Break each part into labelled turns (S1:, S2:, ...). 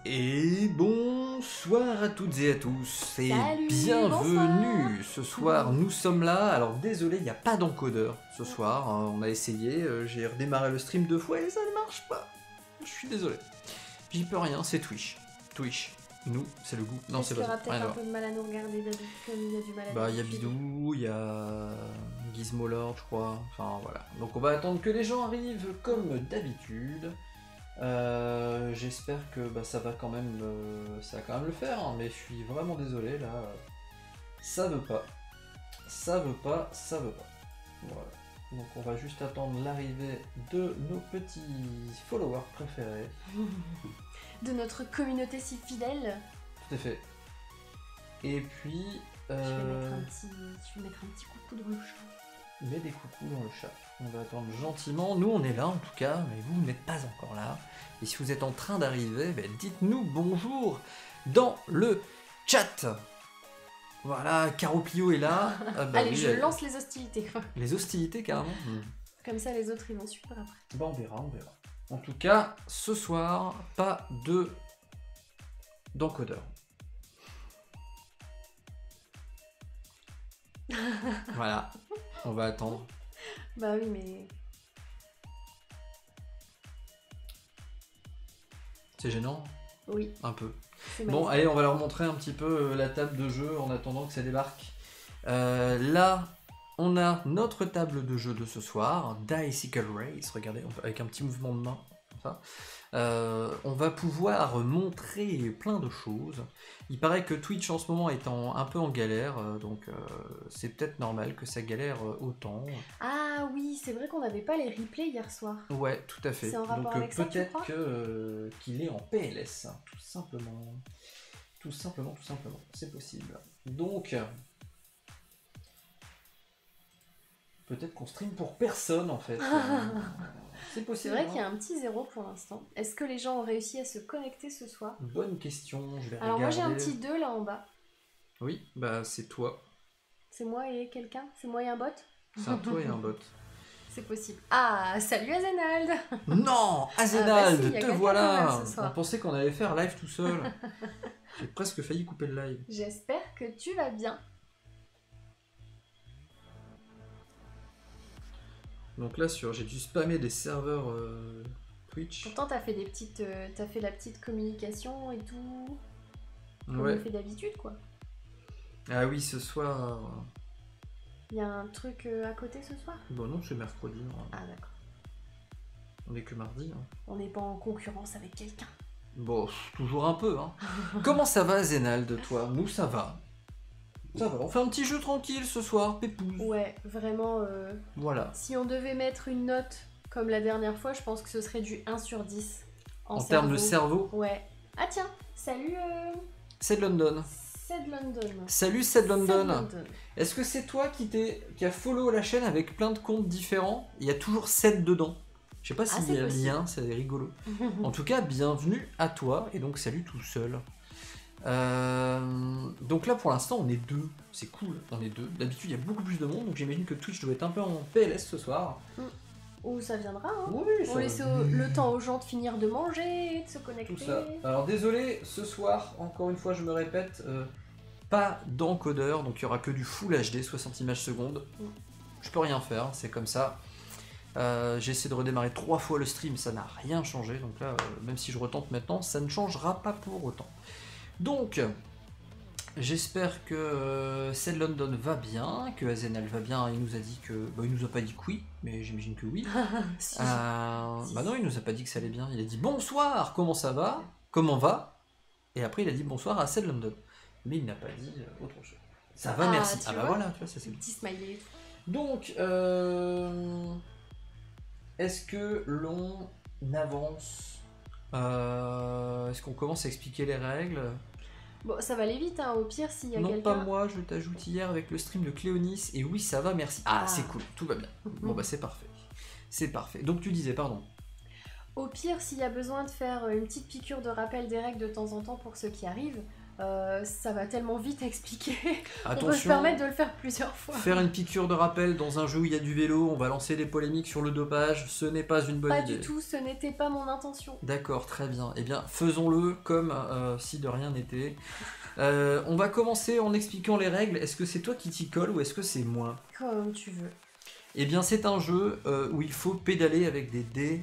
S1: Et bonsoir à toutes et à tous et
S2: Salut,
S1: bienvenue.
S2: bonsoir.
S1: Ce soir nous sommes là. Alors désolé, il n'y a pas d'encodeur ce soir. On a essayé, j'ai redémarré le stream 2 fois et ça ne marche pas. Je suis désolé. J'y peux rien, c'est Twitch. Twitch. Nous, c'est le goût. Non, c'est
S2: Est-ce qu'il y
S1: pas
S2: aura
S1: ça. Rien
S2: peut-être
S1: à
S2: un peu de mal à nous regarder d'habitude, comme il y a du mal à
S1: Bah, il y a
S2: d'habitude.
S1: Bidou, il y a Gizmo Lord, je crois. Enfin, voilà. Donc, on va attendre que les gens arrivent comme d'habitude. J'espère que bah, ça va quand même le faire, hein, mais je suis vraiment désolé là. Ça veut pas. Ça veut pas. Voilà. Donc, on va juste attendre l'arrivée de nos petits followers préférés.
S2: De notre communauté si fidèle.
S1: Tout à fait. Et puis.
S2: Je vais mettre un petit coucou dans le chat.
S1: Mets des coucous dans le chat. On va attendre gentiment. Nous, on est là en tout cas, mais vous n'êtes pas encore là. Et si vous êtes en train d'arriver, ben, dites-nous bonjour dans le chat. Voilà, Caro Plio est là. Ah bah
S2: Allez,
S1: oui,
S2: je lance les hostilités.
S1: les hostilités carrément.
S2: Comme ça, les autres, ils vont suivre après.
S1: Bah, on verra. En tout cas, ce soir, pas d'encodeur. Voilà, on va attendre.
S2: Bah oui, mais...
S1: C'est gênant,
S2: Oui,
S1: un peu.
S2: c'est
S1: Bon,
S2: magnifique.
S1: allez, on va leur montrer un petit peu la table de jeu en attendant que ça débarque. Là, on a notre table de jeu de ce soir, Dicycle Race. Regardez, avec un petit mouvement de main, comme ça. On va pouvoir montrer plein de choses. Il paraît que Twitch en ce moment est un peu en galère, donc c'est peut-être normal que ça galère autant.
S2: Ah oui, c'est vrai qu'on n'avait pas les replays hier soir.
S1: Ouais, tout à fait.
S2: C'est en rapport
S1: Donc
S2: avec ça, tu
S1: peut-être
S2: crois
S1: qu'il est en PLS, hein, tout simplement. Tout simplement. C'est possible. Donc, peut-être qu'on stream pour personne en fait. C'est
S2: C'est
S1: possible.
S2: vrai
S1: hein.
S2: qu'il y a un petit zéro pour l'instant. Est-ce que les gens ont réussi à se connecter ce soir?
S1: Bonne question. Je vais
S2: Alors moi, j'ai un
S1: regarder.
S2: petit 2 là en bas.
S1: Oui, bah c'est toi.
S2: C'est moi et quelqu'un? C'est moi et un bot?
S1: C'est un toi et un bot.
S2: C'est possible. Ah, salut Azenald.
S1: Non,
S2: Ah
S1: Azenald,
S2: bah si, y a
S1: te
S2: quelqu'un
S1: voilà.
S2: quand même ce soir.
S1: On pensait qu'on allait faire live tout seul. J'ai presque failli couper le live.
S2: J'espère que tu vas bien.
S1: Donc là, j'ai dû spammer des serveurs Twitch.
S2: Pourtant, t'as fait t'as fait la petite communication et tout, comme
S1: Ouais.
S2: on fait d'habitude, quoi.
S1: Ah oui, ce soir.
S2: Il y a un truc à côté ce soir?
S1: Bon, non, c'est mercredi. hein.
S2: Ah d'accord.
S1: On est que mardi. hein.
S2: On n'est pas en concurrence avec quelqu'un.
S1: Bon, toujours un peu. Hein. Comment ça va, Zénald, toi? Nous, ça va. Ça va. On fait un petit jeu tranquille ce soir, pépouze.
S2: Ouais, vraiment.
S1: Voilà.
S2: Si on devait mettre une note comme la dernière fois, je pense que ce serait du 1 sur 10.
S1: En termes de cerveau,
S2: Ouais. Ah tiens, salut
S1: c'est de London.
S2: Ced London.
S1: Salut, c'est de London.
S2: Ced London.
S1: Est-ce que c'est toi qui a follow la chaîne avec plein de comptes différents? Il y a toujours 7 dedans. Je sais pas
S2: Ah,
S1: s'il
S2: c'est
S1: y a
S2: possible.
S1: lien, c'est rigolo. En tout cas, bienvenue à toi, et donc salut tout seul. Donc là pour l'instant on est deux, c'est cool, on est deux. D'habitude il y a beaucoup plus de monde, donc j'imagine que Twitch doit être un peu en PLS ce soir.
S2: Ou ça viendra, hein.
S1: Oui,
S2: On
S1: ça
S2: laisse
S1: va.
S2: le temps aux gens de finir de manger, de se connecter.
S1: Tout ça. Alors désolé, ce soir, encore une fois je me répète, pas d'encodeur, donc il y aura que du Full HD, 60 images secondes. Je peux rien faire, c'est comme ça. J'ai essayé de redémarrer 3 fois le stream, ça n'a rien changé, donc là, même si je retente maintenant, ça ne changera pas pour autant. Donc, j'espère que Ced London va bien, que Azenal va bien. Il nous a dit que. Bah, il nous a pas dit que oui, mais j'imagine que oui.
S2: Si.
S1: Bah non, il nous a pas dit que ça allait bien. Il a dit bonsoir, comment ça va? Comment va? Et après, il a dit bonsoir à Ced London. Mais il n'a pas dit autre chose. Ça va,
S2: Ah,
S1: merci.
S2: tu
S1: Ah bah
S2: vois,
S1: voilà, tu vois, ça c'est
S2: Petit smiley et tout.
S1: donc, est-ce que l'on avance? Est-ce qu'on commence à expliquer les règles?
S2: Bon, ça va aller vite, hein. Au pire, s'il y a
S1: Non,
S2: quelqu'un.
S1: pas moi, je t'ajoute hier avec le stream de Cléonis, et oui, ça va, merci. Ah,
S2: Ah.
S1: c'est cool, tout va bien. Bon, bah, c'est parfait. C'est parfait. Donc, tu disais, pardon.
S2: Au pire, s'il y a besoin de faire une petite piqûre de rappel des règles de temps en temps pour ceux qui arrivent, Ça va tellement vite à expliquer. On peut se
S1: Attention,
S2: permettre de le faire plusieurs fois.
S1: faire une piqûre de rappel dans un jeu où il y a du vélo, on va lancer des polémiques sur le dopage, ce n'est pas une bonne
S2: Pas
S1: idée.
S2: du tout, ce n'était pas mon intention.
S1: D'accord, très bien. Eh bien, faisons-le comme si de rien n'était. On va commencer en expliquant les règles. Est-ce que c'est toi qui t'y colle ou est-ce que c'est moi?
S2: Comme tu veux.
S1: Eh bien, c'est un jeu où il faut pédaler avec des dés.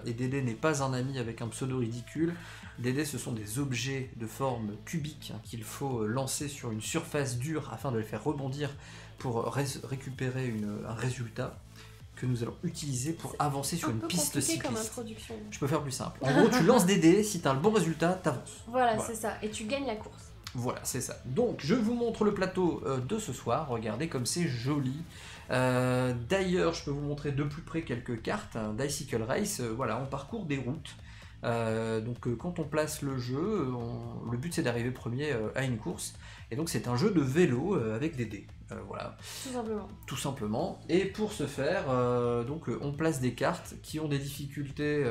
S1: Et des dés n'est pas un ami avec un pseudo ridicule. Des dés, ce sont des objets de forme cubique qu'il faut lancer sur une surface dure afin de les faire rebondir pour récupérer un résultat que nous allons utiliser pour avancer sur une piste
S2: compliqué comme
S1: cycliste.
S2: introduction.
S1: Je peux faire plus simple. En gros, tu lances des dés, si tu as le bon résultat, t'avances.
S2: Voilà, c'est ça. Et tu gagnes la course.
S1: Voilà, c'est ça. Donc, je vous montre le plateau de ce soir. Regardez comme c'est joli. D'ailleurs, je peux vous montrer de plus près quelques cartes. Dicycle Race, voilà, on parcourt des routes. Donc, quand on place le jeu, le but c'est d'arriver premier à une course. Et donc, c'est un jeu de vélo avec des dés. Voilà.
S2: Tout simplement.
S1: Tout simplement. Et pour ce faire, donc, on place des cartes qui ont des difficultés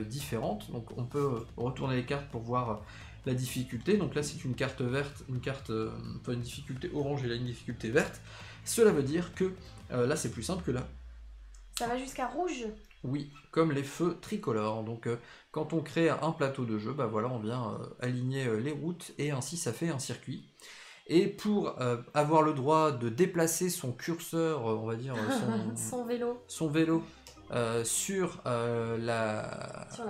S1: différentes. Donc, on peut retourner les cartes pour voir la difficulté. Donc là, c'est une carte verte, une difficulté orange et là, une difficulté verte. Cela veut dire que là, c'est plus simple que là.
S2: Ça va jusqu'à rouge?
S1: Oui, comme les feux tricolores. Donc, quand on crée un plateau de jeu, bah voilà, on vient aligner les routes et ainsi, ça fait un circuit. Et pour avoir le droit de déplacer son curseur, on va dire
S2: son vélo,
S1: sur la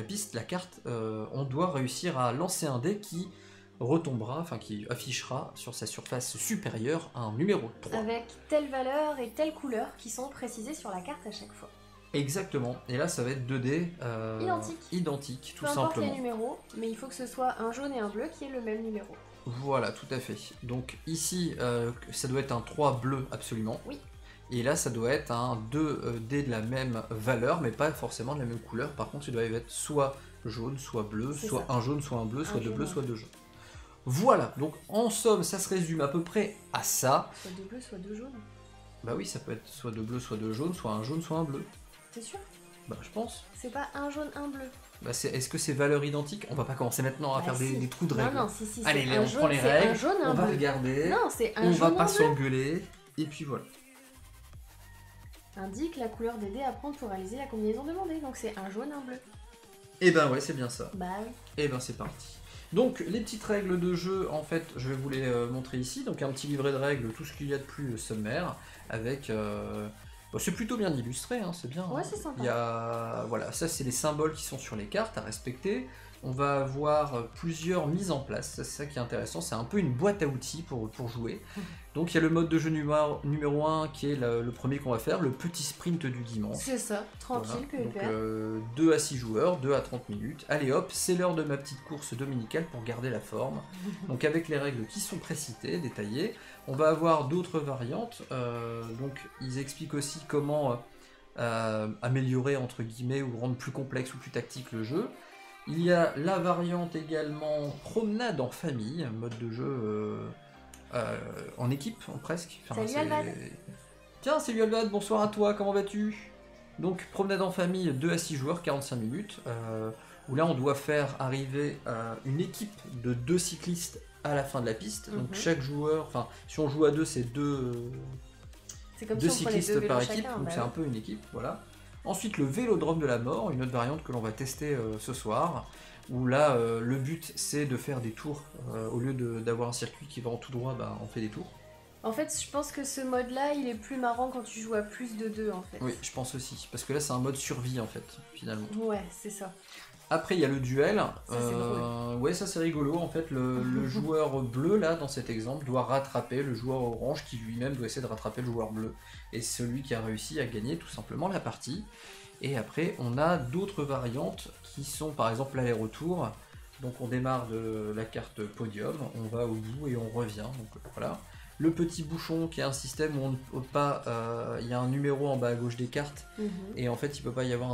S1: piste, la carte, on doit réussir à lancer un dé qui retombera, enfin qui affichera sur sa surface supérieure un numéro 3.
S2: Avec telle valeur et telle couleur qui sont précisées sur la carte à chaque fois.
S1: Exactement, et là ça va être 2 dés identiques, tout
S2: Peu importe
S1: simplement.
S2: les numéros, mais il faut que ce soit un jaune et un bleu qui est le même numéro.
S1: Voilà, tout à fait. Donc ici, ça doit être un 3 bleu absolument.
S2: Oui.
S1: Et là, ça doit être un 2 dés de la même valeur, mais pas forcément de la même couleur. Par contre, il doit être soit jaune, soit bleu, soit un jaune, soit un bleu, soit deux bleus, soit deux jaunes. Voilà, donc en somme, ça se résume à peu près à ça.
S2: Soit deux bleus, soit deux jaunes.
S1: Bah oui, ça peut être soit deux bleus, soit deux jaunes, soit un jaune, soit un bleu.
S2: T'es sûr?
S1: Bah je pense.
S2: C'est pas un jaune, un bleu.
S1: Bah est-ce que c'est valeurs identiques? On va pas commencer maintenant à faire des trous de règles.
S2: Non, si,
S1: allez, on prend les règles,
S2: un jaune, un
S1: on va
S2: bleu.
S1: regarder,
S2: Non, c'est un
S1: on
S2: jaune,
S1: va
S2: un
S1: pas
S2: bleu.
S1: s'engueuler, et puis voilà.
S2: Indique la couleur des dés à prendre pour réaliser la combinaison demandée. Donc c'est un jaune, un bleu.
S1: Et ben ouais, c'est bien ça.
S2: Bah oui.
S1: Et ben c'est parti. Donc les petites règles de jeu, en fait, je vais vous les montrer ici. Donc un petit livret de règles, tout ce qu'il y a de plus sommaire, avec... c'est plutôt bien illustré, hein, c'est bien.
S2: Ouais, c'est sympa.
S1: Il y a... Voilà, ça c'est les symboles qui sont sur les cartes à respecter. On va avoir plusieurs mises en place, c'est ça qui est intéressant, c'est un peu une boîte à outils pour jouer. Donc il y a le mode de jeu numéro 1 qui est le premier qu'on va faire, le petit sprint du dimanche.
S2: C'est ça, tranquille,
S1: voilà.
S2: PVP.
S1: Donc 2 à 6 joueurs, 2 à 30 minutes. Allez hop, c'est l'heure de ma petite course dominicale pour garder la forme. Donc avec les règles qui sont précitées, détaillées, on va avoir d'autres variantes. Donc ils expliquent aussi comment améliorer entre guillemets ou rendre plus complexe ou plus tactique le jeu. Il y a la variante également promenade en famille, mode de jeu en équipe, presque. Enfin,
S2: salut Alvad.
S1: Tiens, salut Alvad, bonsoir à toi, comment vas-tu? Donc promenade en famille, 2 à 6 joueurs, 45 minutes, où là on doit faire arriver une équipe de 2 cyclistes à la fin de la piste. Donc chaque joueur, enfin si on joue à 2, c'est 2 cyclistes par équipe, donc c'est un peu une équipe, voilà. Ensuite, le vélodrome de la mort, une autre variante que l'on va tester ce soir, où là, le but c'est de faire des tours. Au lieu d'avoir un circuit qui va en tout droit, bah, on fait des tours.
S2: En fait, je pense que ce mode-là, il est plus marrant quand tu joues à plus de 2 en fait.
S1: Oui, je pense aussi, parce que là, c'est un mode survie en fait, finalement.
S2: Ouais, c'est ça.
S1: Après, il y a le duel.
S2: Ça, c'est drôle.
S1: Ouais, ça c'est rigolo. En fait, le joueur bleu, là, dans cet exemple, doit rattraper le joueur orange qui lui-même doit essayer de rattraper le joueur bleu. Et celui qui a réussi à gagner tout simplement la partie. Et après, on a d'autres variantes qui sont par exemple l'aller-retour. Donc on démarre de la carte podium, on va au bout et on revient. Donc voilà. Le petit bouchon qui est un système où on ne peut pas, il y a un numéro en bas à gauche des cartes et en fait il ne peut pas y avoir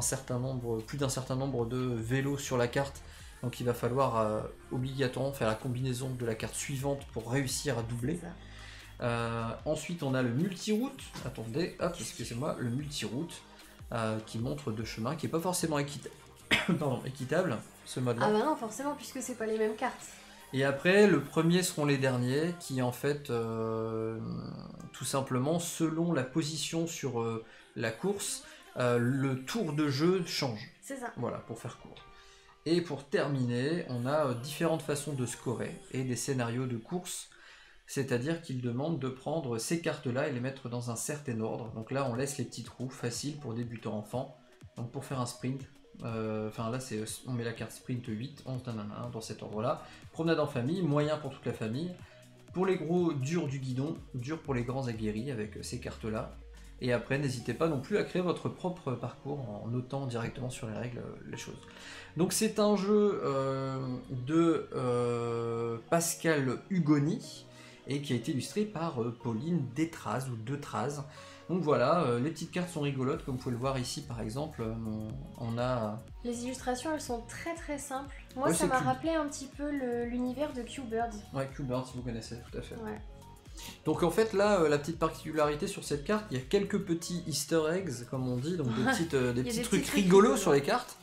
S1: plus d'un certain nombre de vélos sur la carte, donc il va falloir obligatoirement faire la combinaison de la carte suivante pour réussir à doubler. Ensuite on a le multiroute, attendez, hop, excusez-moi, le multiroute qui montre deux chemins, qui n'est pas forcément pardon, équitable, ce mode-là.
S2: Ah bah non, forcément, puisque c'est pas les mêmes cartes.
S1: Et après, le premier seront les derniers, qui en fait, tout simplement, selon la position sur la course, le tour de jeu change.
S2: C'est ça.
S1: Voilà, pour faire court. Et pour terminer, on a différentes façons de scorer et des scénarios de course, c'est-à-dire qu'ils demandent de prendre ces cartes-là et les mettre dans un certain ordre. Donc là, on laisse les petits trous faciles pour débutants enfants. Donc pour faire un sprint, enfin là, on met la carte sprint 8, 11, nanana, dans cet ordre-là. Promenade en famille, moyen pour toute la famille. Pour les gros, dur du guidon, dur pour les grands aguerris avec ces cartes-là. Et après, n'hésitez pas non plus à créer votre propre parcours en notant directement sur les règles les choses. Donc c'est un jeu de Pascal Hugoni et qui a été illustré par Pauline Détraz ou Detraz. Donc voilà, les petites cartes sont rigolotes, comme vous pouvez le voir ici par exemple, on a...
S2: Les illustrations, elles sont très très simples. Moi,
S1: Ouais,
S2: ça
S1: c'est
S2: m'a
S1: Q.
S2: rappelé un petit peu l'univers de Q-Bird.
S1: Ouais, Q-Bird si vous connaissez, tout à fait.
S2: Ouais.
S1: Donc en fait là, la petite particularité sur cette carte, il y a quelques petits easter eggs, comme on dit, donc des petits trucs rigolos sur les cartes.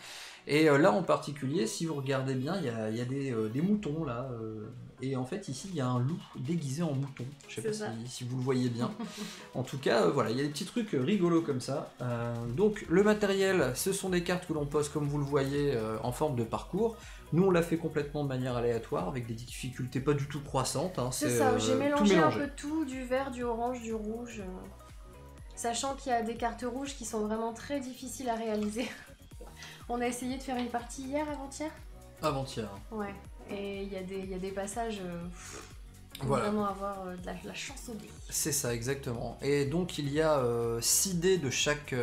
S1: Et là en particulier, si vous regardez bien, il y a des moutons là. Et en fait ici, il y a un loup déguisé en mouton. Je sais pas si vous le voyez bien. En tout cas, voilà, il y a des petits trucs rigolos comme ça. Donc le matériel, ce sont des cartes que l'on pose, comme vous le voyez, en forme de parcours. Nous, on l'a fait complètement de manière aléatoire, avec des difficultés pas du tout croissantes. Hein.
S2: C'est ça, j'ai mélangé un peu tout, du vert, du orange, du rouge. Sachant qu'il y a des cartes rouges qui sont vraiment très difficiles à réaliser. On a essayé de faire une partie hier, avant-hier.
S1: Avant-hier.
S2: Ouais, et il y a des passages...
S1: Voilà.
S2: Vraiment avoir de la chance au dé.
S1: C'est ça, exactement. Et donc il y a 6 dés de chaque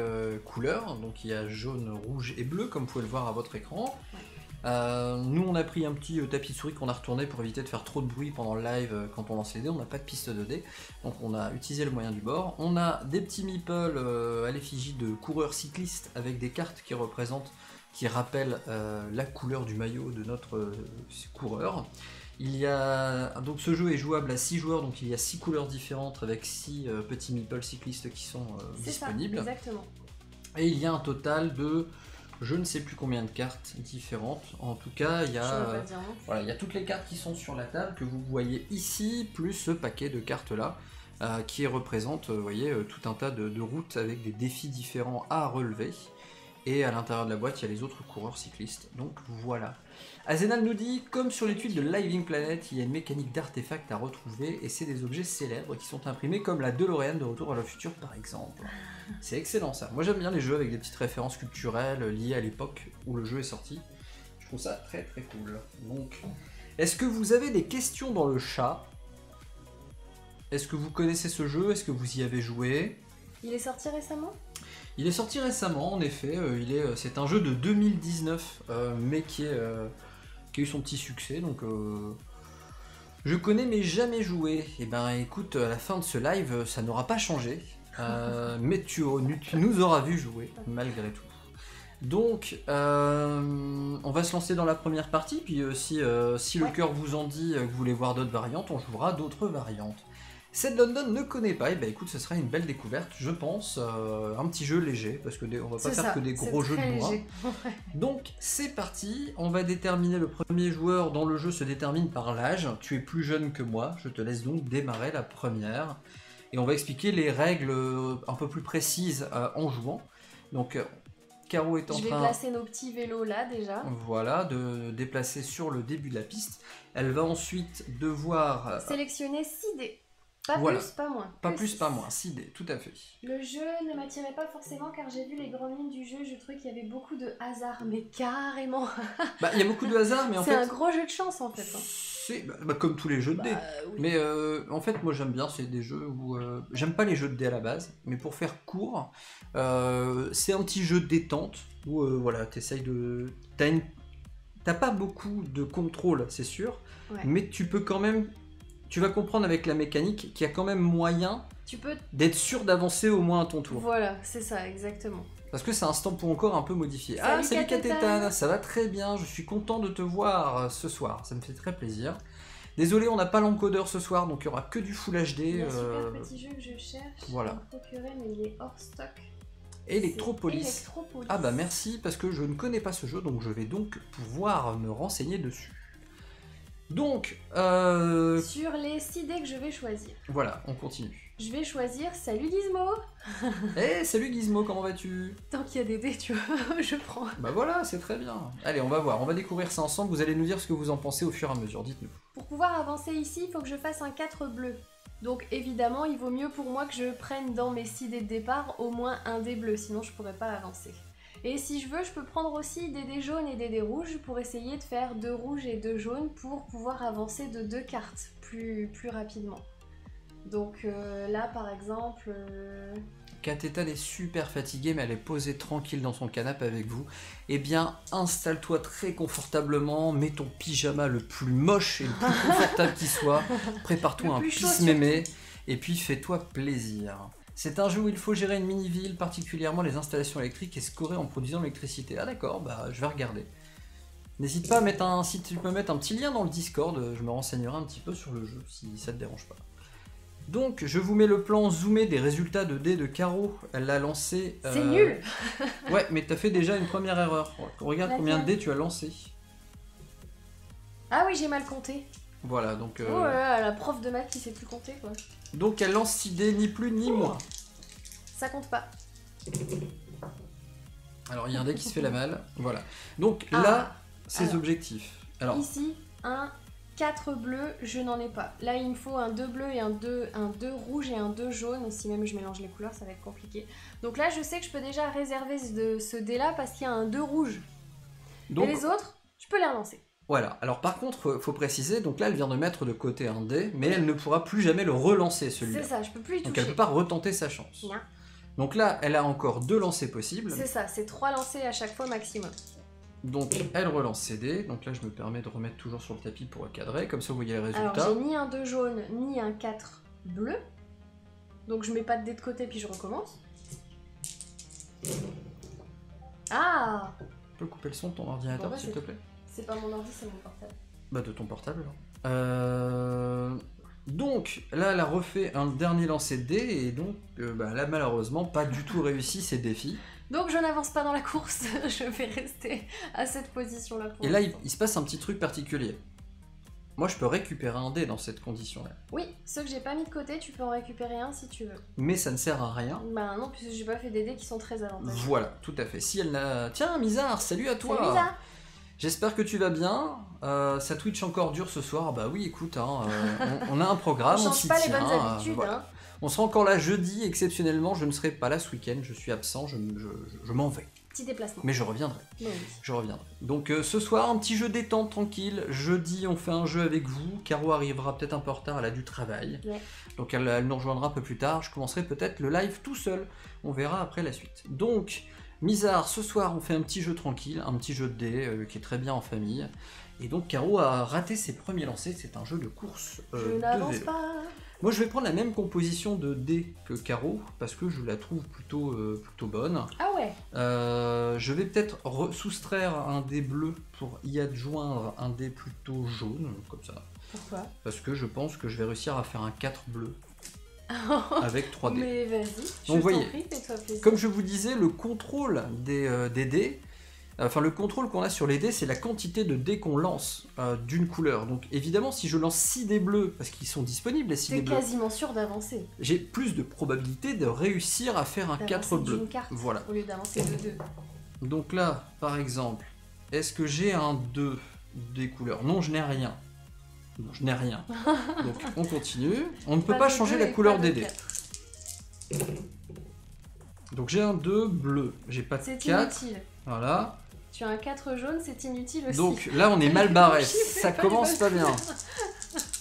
S1: couleur. Donc il y a jaune, rouge et bleu, comme vous pouvez le voir à votre écran. Ouais. Nous on a pris un petit tapis de souris qu'on a retourné pour éviter de faire trop de bruit pendant le live quand on lance les dés. On n'a pas de piste de dés, donc on a utilisé le moyen du bord. On a des petits meeples à l'effigie de coureurs cyclistes avec des cartes qui rappellent la couleur du maillot de notre coureur. Donc ce jeu est jouable à 6 joueurs, donc il y a 6 couleurs différentes avec 6 petits meeples cyclistes qui sont disponibles.
S2: Ça, exactement.
S1: Et il y a un total de je ne sais plus combien de cartes différentes. En tout cas, il y a toutes les cartes qui sont sur la table que vous voyez ici, plus ce paquet de cartes là qui représente tout un tas de routes avec des défis différents à relever. Et à l'intérieur de la boîte, il y a les autres coureurs cyclistes. Donc voilà. Azenal nous dit, comme sur les tuiles de Living Planet, il y a une mécanique d'artefacts à retrouver et c'est des objets célèbres qui sont imprimés comme la DeLorean de Retour à le futur par exemple. C'est excellent ça. Moi j'aime bien les jeux avec des petites références culturelles liées à l'époque où le jeu est sorti. Je trouve ça très très cool. Donc, est-ce que vous avez des questions dans le chat? Est-ce que vous connaissez ce jeu? Est-ce que vous y avez joué?
S2: Il est sorti récemment?
S1: Il est sorti récemment, en effet. C'est un jeu de 2019, mais qui a eu son petit succès. Donc, je connais, mais jamais joué. Et ben, écoute, à la fin de ce live, ça n'aura pas changé. Mais tu nous auras vu jouer, malgré tout. Donc, on va se lancer dans la première partie. Puis, si le cœur vous en dit que vous voulez voir d'autres variantes, on jouera d'autres variantes. Cette London ne connaît pas, et bah écoute, ce sera une belle découverte, je pense, un petit jeu léger, parce que on va pas faire que des gros jeux de bois. Donc c'est parti, on va déterminer le premier joueur dans le jeu se détermine par l'âge. Tu es plus jeune que moi, je te laisse donc démarrer la première. Et on va expliquer les règles un peu plus précises en jouant. Donc Caro est en train...
S2: Je vais placer nos petits vélos là déjà.
S1: Voilà, de déplacer sur le début de la piste. Elle va ensuite devoir...
S2: sélectionner 6 dés. Pas
S1: voilà.
S2: Plus, pas moins.
S1: Pas plus, pas moins, 6 dés, tout à fait.
S2: Le jeu ne m'attirait pas forcément car j'ai vu les grandes lignes du jeu, je trouvais qu'il y avait beaucoup de hasard, mais carrément.
S1: Bah, il y a beaucoup de hasard, mais en fait...
S2: c'est un gros jeu de chance en fait.
S1: C'est comme tous les jeux de dés. Oui. Mais en fait, moi j'aime bien, c'est des jeux où... j'aime pas les jeux de dés à la base, mais pour faire court, c'est un petit jeu de détente où voilà, t'essayes de... T'as pas beaucoup de contrôle, c'est sûr, mais tu peux quand même... Tu vas comprendre avec la mécanique qu'il y a quand même moyen d'être sûr d'avancer au moins à ton tour.
S2: Voilà, c'est ça, exactement.
S1: Parce que c'est un stand pour encore un peu modifié. Salut Katétane, ça va très bien, je suis content de te voir ce soir, ça me fait très plaisir. Désolé, on n'a pas l'encodeur ce soir, donc il n'y aura que du Full HD.
S2: Il y a un super petit jeu que je cherche,
S1: voilà.
S2: à me procurer, mais il est hors stock.
S1: Electropolis. Ah bah merci, parce que je ne connais pas ce jeu, donc je vais donc pouvoir me renseigner dessus. Donc,
S2: sur les 6 dés que je vais choisir.
S1: Voilà, on continue.
S2: Je vais choisir Salut Gizmo.
S1: Hey, salut Gizmo, comment vas-tu?
S2: Tant qu'il y a des dés, tu vois, je prends.
S1: Bah voilà, c'est très bien. Allez, on va voir, on va découvrir ça ensemble, vous allez nous dire ce que vous en pensez au fur et à mesure, dites-nous.
S2: Pour pouvoir avancer ici, il faut que je fasse un 4 bleu. Donc évidemment, il vaut mieux pour moi que je prenne dans mes 6 dés de départ au moins un dé bleu, sinon je pourrais pas avancer. Et si je veux, je peux prendre aussi des dés jaunes et des dés rouges pour essayer de faire 2 rouges et 2 jaunes pour pouvoir avancer de 2 cartes plus rapidement. Donc là par exemple...
S1: Katetan est super fatiguée, mais elle est posée tranquille dans son canapé avec vous. Eh bien, installe-toi très confortablement, mets ton pyjama le plus moche et le plus confortable qui soit, prépare-toi un pisse-mémé, et puis fais-toi plaisir. C'est un jeu où il faut gérer une mini-ville, particulièrement les installations électriques, et scorer en produisant l'électricité. Ah d'accord, bah je vais regarder. N'hésite pas à mettre si tu peux mettre un petit lien dans le Discord, je me renseignerai un petit peu sur le jeu, si ça te dérange pas. Donc, je vous mets le plan zoomé des résultats de dés de Caro. Elle l'a lancé...
S2: C'est nul.
S1: Ouais, mais t'as fait déjà une première erreur. Regarde combien de dés tu as lancé.
S2: Ah oui, j'ai mal compté.
S1: Voilà, donc...
S2: Oh là là, la prof de maths qui sait plus compter, quoi.
S1: Donc, elle lance 6 dés, ni plus ni moins.
S2: Ça compte pas.
S1: Alors, il y a un dé qui se fait la malle. Voilà. Donc, là, ses objectifs. Alors,
S2: ici, 4 bleus, je n'en ai pas. Là, il me faut un 2 bleu et un 2 rouge et un 2 jaune. Si même je mélange les couleurs, ça va être compliqué. Donc là, je sais que je peux déjà réserver ce dé-là parce qu'il y a un 2 rouge. Donc, et les autres, je peux les relancer.
S1: Voilà. Alors par contre, faut préciser, donc là, elle vient de mettre de côté un dé, mais elle ne pourra plus jamais le relancer, celui-là.
S2: C'est ça, je peux plus y toucher.
S1: Donc elle ne peut pas retenter sa chance.
S2: Non.
S1: Donc là, elle a encore 2 lancers possibles.
S2: C'est ça, c'est 3 lancers à chaque fois maximum.
S1: Donc elle relance ses dés, donc là je me permets de remettre toujours sur le tapis pour recadrer, comme ça vous voyez les résultats.
S2: Alors j'ai ni un 2 jaune, ni un 4 bleu, donc je mets pas de dés de côté puis je recommence. Ah!
S1: Tu peux couper le son de ton ordinateur s'il te plaît?
S2: C'est pas mon ordi, c'est mon portable.
S1: Bah de ton portable alors. Donc là elle a refait un dernier lancer de dés et donc là malheureusement pas du tout réussi ses défis.
S2: Donc je n'avance pas dans la course, je vais rester à cette position-là.
S1: Et là, il se passe un petit truc particulier. Moi, je peux récupérer un dé dans cette condition-là.
S2: Oui, ceux que j'ai pas mis de côté, tu peux en récupérer un si tu veux.
S1: Mais ça ne sert à rien.
S2: Bah non, puisque j'ai pas fait des dés qui sont très avantageux.
S1: Voilà, tout à fait. Si elle n'a... Tiens, Mizar, salut à toi.
S2: Salut Mizar.
S1: J'espère que tu vas bien. Ça Twitch encore dur ce soir. Bah oui, écoute, on a un programme.
S2: On change pas les bonnes habitudes,
S1: voilà. On sera encore là jeudi, exceptionnellement, je ne serai pas là ce week-end, je suis absent, je m'en vais.
S2: Petit déplacement.
S1: Mais je reviendrai.
S2: Oui.
S1: Je reviendrai. Donc ce soir, un petit jeu détente tranquille. Jeudi, on fait un jeu avec vous. Caro arrivera peut-être un peu en retard, elle a du travail.
S2: Ouais.
S1: Donc elle nous rejoindra un peu plus tard. Je commencerai peut-être le live tout seul. On verra après la suite. Donc, Mizar, ce soir, on fait un petit jeu tranquille, un petit jeu de dés qui est très bien en famille. Et donc Caro a raté ses premiers lancers, c'est un jeu de course.
S2: Je n'avance pas.
S1: Moi je vais prendre la même composition de dés que Caro, parce que je la trouve plutôt bonne.
S2: Ah ouais.
S1: Je vais peut-être soustraire un dé bleu pour y adjoindre un dé plutôt jaune, comme ça.
S2: Pourquoi?
S1: Parce que je pense que je vais réussir à faire un 4 bleu. Avec 3 dés.
S2: Mais vas-y,
S1: donc voyez,
S2: fais-toi plaisir.
S1: comme je vous disais, le contrôle des dés, enfin le contrôle qu'on a sur les dés, c'est la quantité de dés qu'on lance d'une couleur. Donc évidemment, si je lance 6 dés bleus, parce qu'ils sont disponibles les 6 dés bleus,
S2: t'es quasiment sûr d'avancer.
S1: j'ai plus de probabilité de réussir à faire un 4 bleu. Voilà.
S2: Au lieu d'avancer de 2.
S1: Donc là, par exemple, est-ce que j'ai un 2 des couleurs? Non, je n'ai rien. Non, je n'ai rien. Donc on continue. On ne peut pas changer la couleur des dés. Donc j'ai un 2 bleu. J'ai pas de 4.
S2: C'est inutile.
S1: Voilà.
S2: Tu as un 4 jaune, c'est inutile aussi.
S1: Donc là on est mal barré. Ça commence pas bien.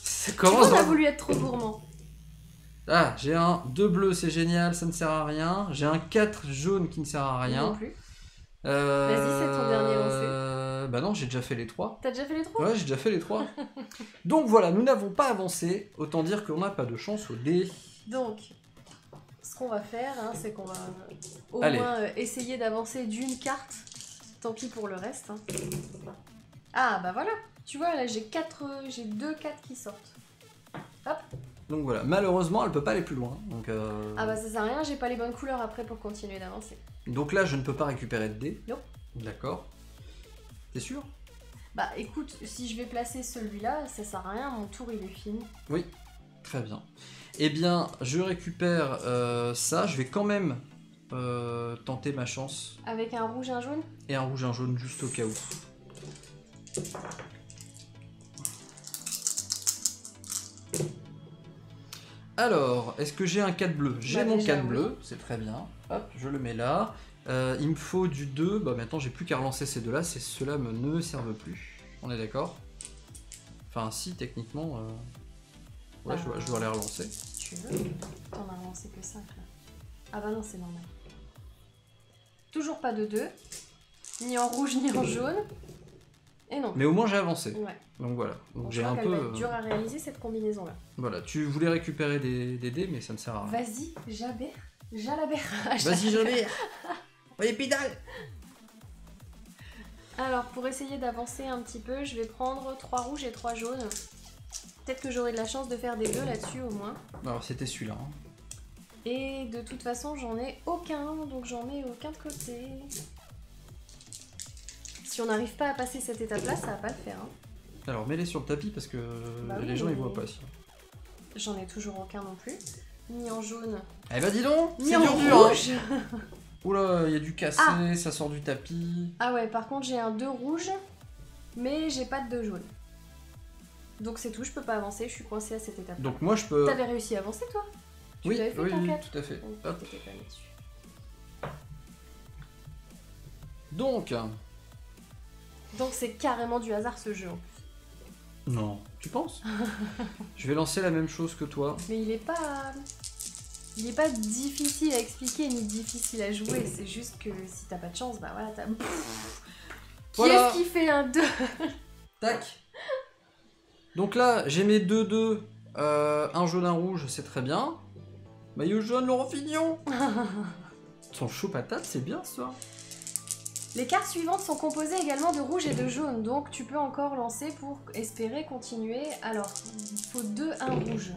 S1: Ça commence.
S2: On a voulu être trop gourmand.
S1: Ah, j'ai un 2 bleu, c'est génial, ça ne sert à rien. J'ai un 4 jaune qui ne sert à rien.
S2: Non plus. Vas-y, c'est ton dernier lancé.
S1: Bah non, j'ai déjà fait les 3.
S2: T'as déjà fait les 3?
S1: Ouais, j'ai déjà fait les 3. Donc voilà, nous n'avons pas avancé. Autant dire qu'on n'a pas de chance au dé.
S2: Donc, ce qu'on va faire, c'est qu'on va au moins essayer d'avancer d'une carte. Tant pis pour le reste. Ah bah voilà. Tu vois, là j'ai 2 4 qui sortent. Hop.
S1: Donc voilà, malheureusement elle peut pas aller plus loin. Donc,
S2: Ah bah ça sert à rien, j'ai pas les bonnes couleurs après pour continuer d'avancer.
S1: donc là je ne peux pas récupérer de dés.
S2: Non.
S1: D'accord. T'es sûr?
S2: Bah écoute, si je vais placer celui-là, ça sert à rien, mon tour il est fini.
S1: Oui, très bien. Eh bien, je récupère ça. Je vais quand même tenter ma chance.
S2: Avec un rouge et un jaune?
S1: Et un rouge et un jaune juste au cas où. Alors, est-ce que j'ai un 4 bleu? J'ai
S2: Bah,
S1: mon
S2: déjà,
S1: 4
S2: oui.
S1: bleu, c'est très bien. Hop, je le mets là. Il me faut du 2. Bah maintenant, j'ai plus qu'à relancer ces deux-là. Ceux-là ne me servent plus. On est d'accord? Enfin, si, techniquement... Ouais, je dois les relancer.
S2: Si tu veux. T'en as relancé que 5 là. Ah bah non, c'est normal. Toujours pas de 2. Ni en rouge ni en jaune. Et non.
S1: Mais au moins, j'ai avancé.
S2: Ouais.
S1: Donc voilà. Donc
S2: Bon, je
S1: j'ai
S2: crois
S1: un
S2: qu'elle
S1: peu...
S2: va être dure à réaliser cette combinaison là.
S1: Voilà, tu voulais récupérer des dés, mais ça ne sert à rien.
S2: Vas-y, Jalabert.
S1: Vas-y, Jalabert. Voyez, pédale.
S2: Alors, pour essayer d'avancer un petit peu, je vais prendre 3 rouges et 3 jaunes. Peut-être que j'aurai de la chance de faire des bleus là-dessus au moins.
S1: Alors, c'était celui-là. Hein.
S2: Et de toute façon, j'en ai aucun, donc j'en mets aucun de côté. Si on n'arrive pas à passer cette étape-là, ça va pas le faire. Hein.
S1: Alors, mets-les sur le tapis parce que
S2: Bah
S1: les
S2: oui,
S1: gens, ils
S2: mais-
S1: voient pas. Ça.
S2: J'en ai toujours aucun non plus. Ni en jaune,
S1: Eh bah, dis donc,
S2: ni
S1: c'est
S2: en
S1: dur, hein.
S2: rouge.
S1: Oula, il y a du cassé,
S2: Ah.
S1: ça sort du tapis.
S2: Ah ouais, par contre, j'ai un 2 rouge, mais j'ai pas de 2 jaune. Donc c'est tout, je peux pas avancer, je suis coincée à cette étape.
S1: Donc, moi, je peux.
S2: T'avais réussi à avancer toi? Tu
S1: Oui,
S2: l'avais fait
S1: oui,
S2: ton
S1: oui,
S2: 4?
S1: tout à fait.
S2: Donc,
S1: Hop.
S2: t'étais pas mis dessus.
S1: Donc.
S2: Donc c'est carrément du hasard ce jeu.
S1: Non, tu penses? Je vais lancer la même chose que toi.
S2: Mais il est pas. Il est pas difficile à expliquer ni difficile à jouer, c'est juste que si t'as pas de chance, bah voilà, t'as. Qui
S1: Voilà.
S2: est-ce qui fait un 2?
S1: Tac. Donc là, j'ai mes 2-2, un jaune, un rouge, c'est très bien. Maillot jaune, Laurent Fignon. Son chaud patate, c'est bien ça.
S2: Les cartes suivantes sont composées également de rouge et de jaune, donc tu peux encore lancer pour espérer continuer. Alors, il faut 2, 1 rouge.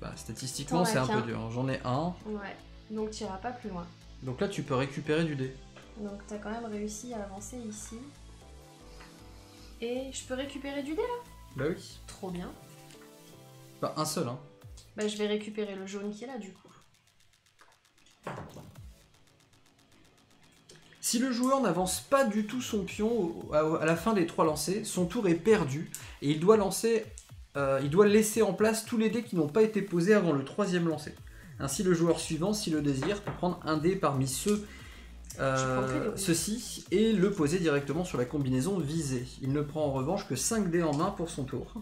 S1: Bah, statistiquement,
S2: T'en as
S1: c'est un
S2: qu'un.
S1: peu dur. J'en ai un.
S2: Ouais, donc tu iras pas plus loin.
S1: Donc là, tu peux récupérer du dé.
S2: Donc t'as quand même réussi à avancer ici. Et je peux récupérer du dé là?
S1: Bah oui.
S2: Trop bien.
S1: Bah, un seul, hein.
S2: Bah je vais récupérer le jaune qui est là du coup.
S1: Si le joueur n'avance pas du tout son pion à la fin des 3 lancers, son tour est perdu et il doit laisser en place tous les dés qui n'ont pas été posés avant le 3e lancer. Ainsi, le joueur suivant, s'il le désire, peut prendre un dé parmi ceux-ci et le poser directement sur la combinaison visée. Il ne prend en revanche que 5 dés en main pour son tour.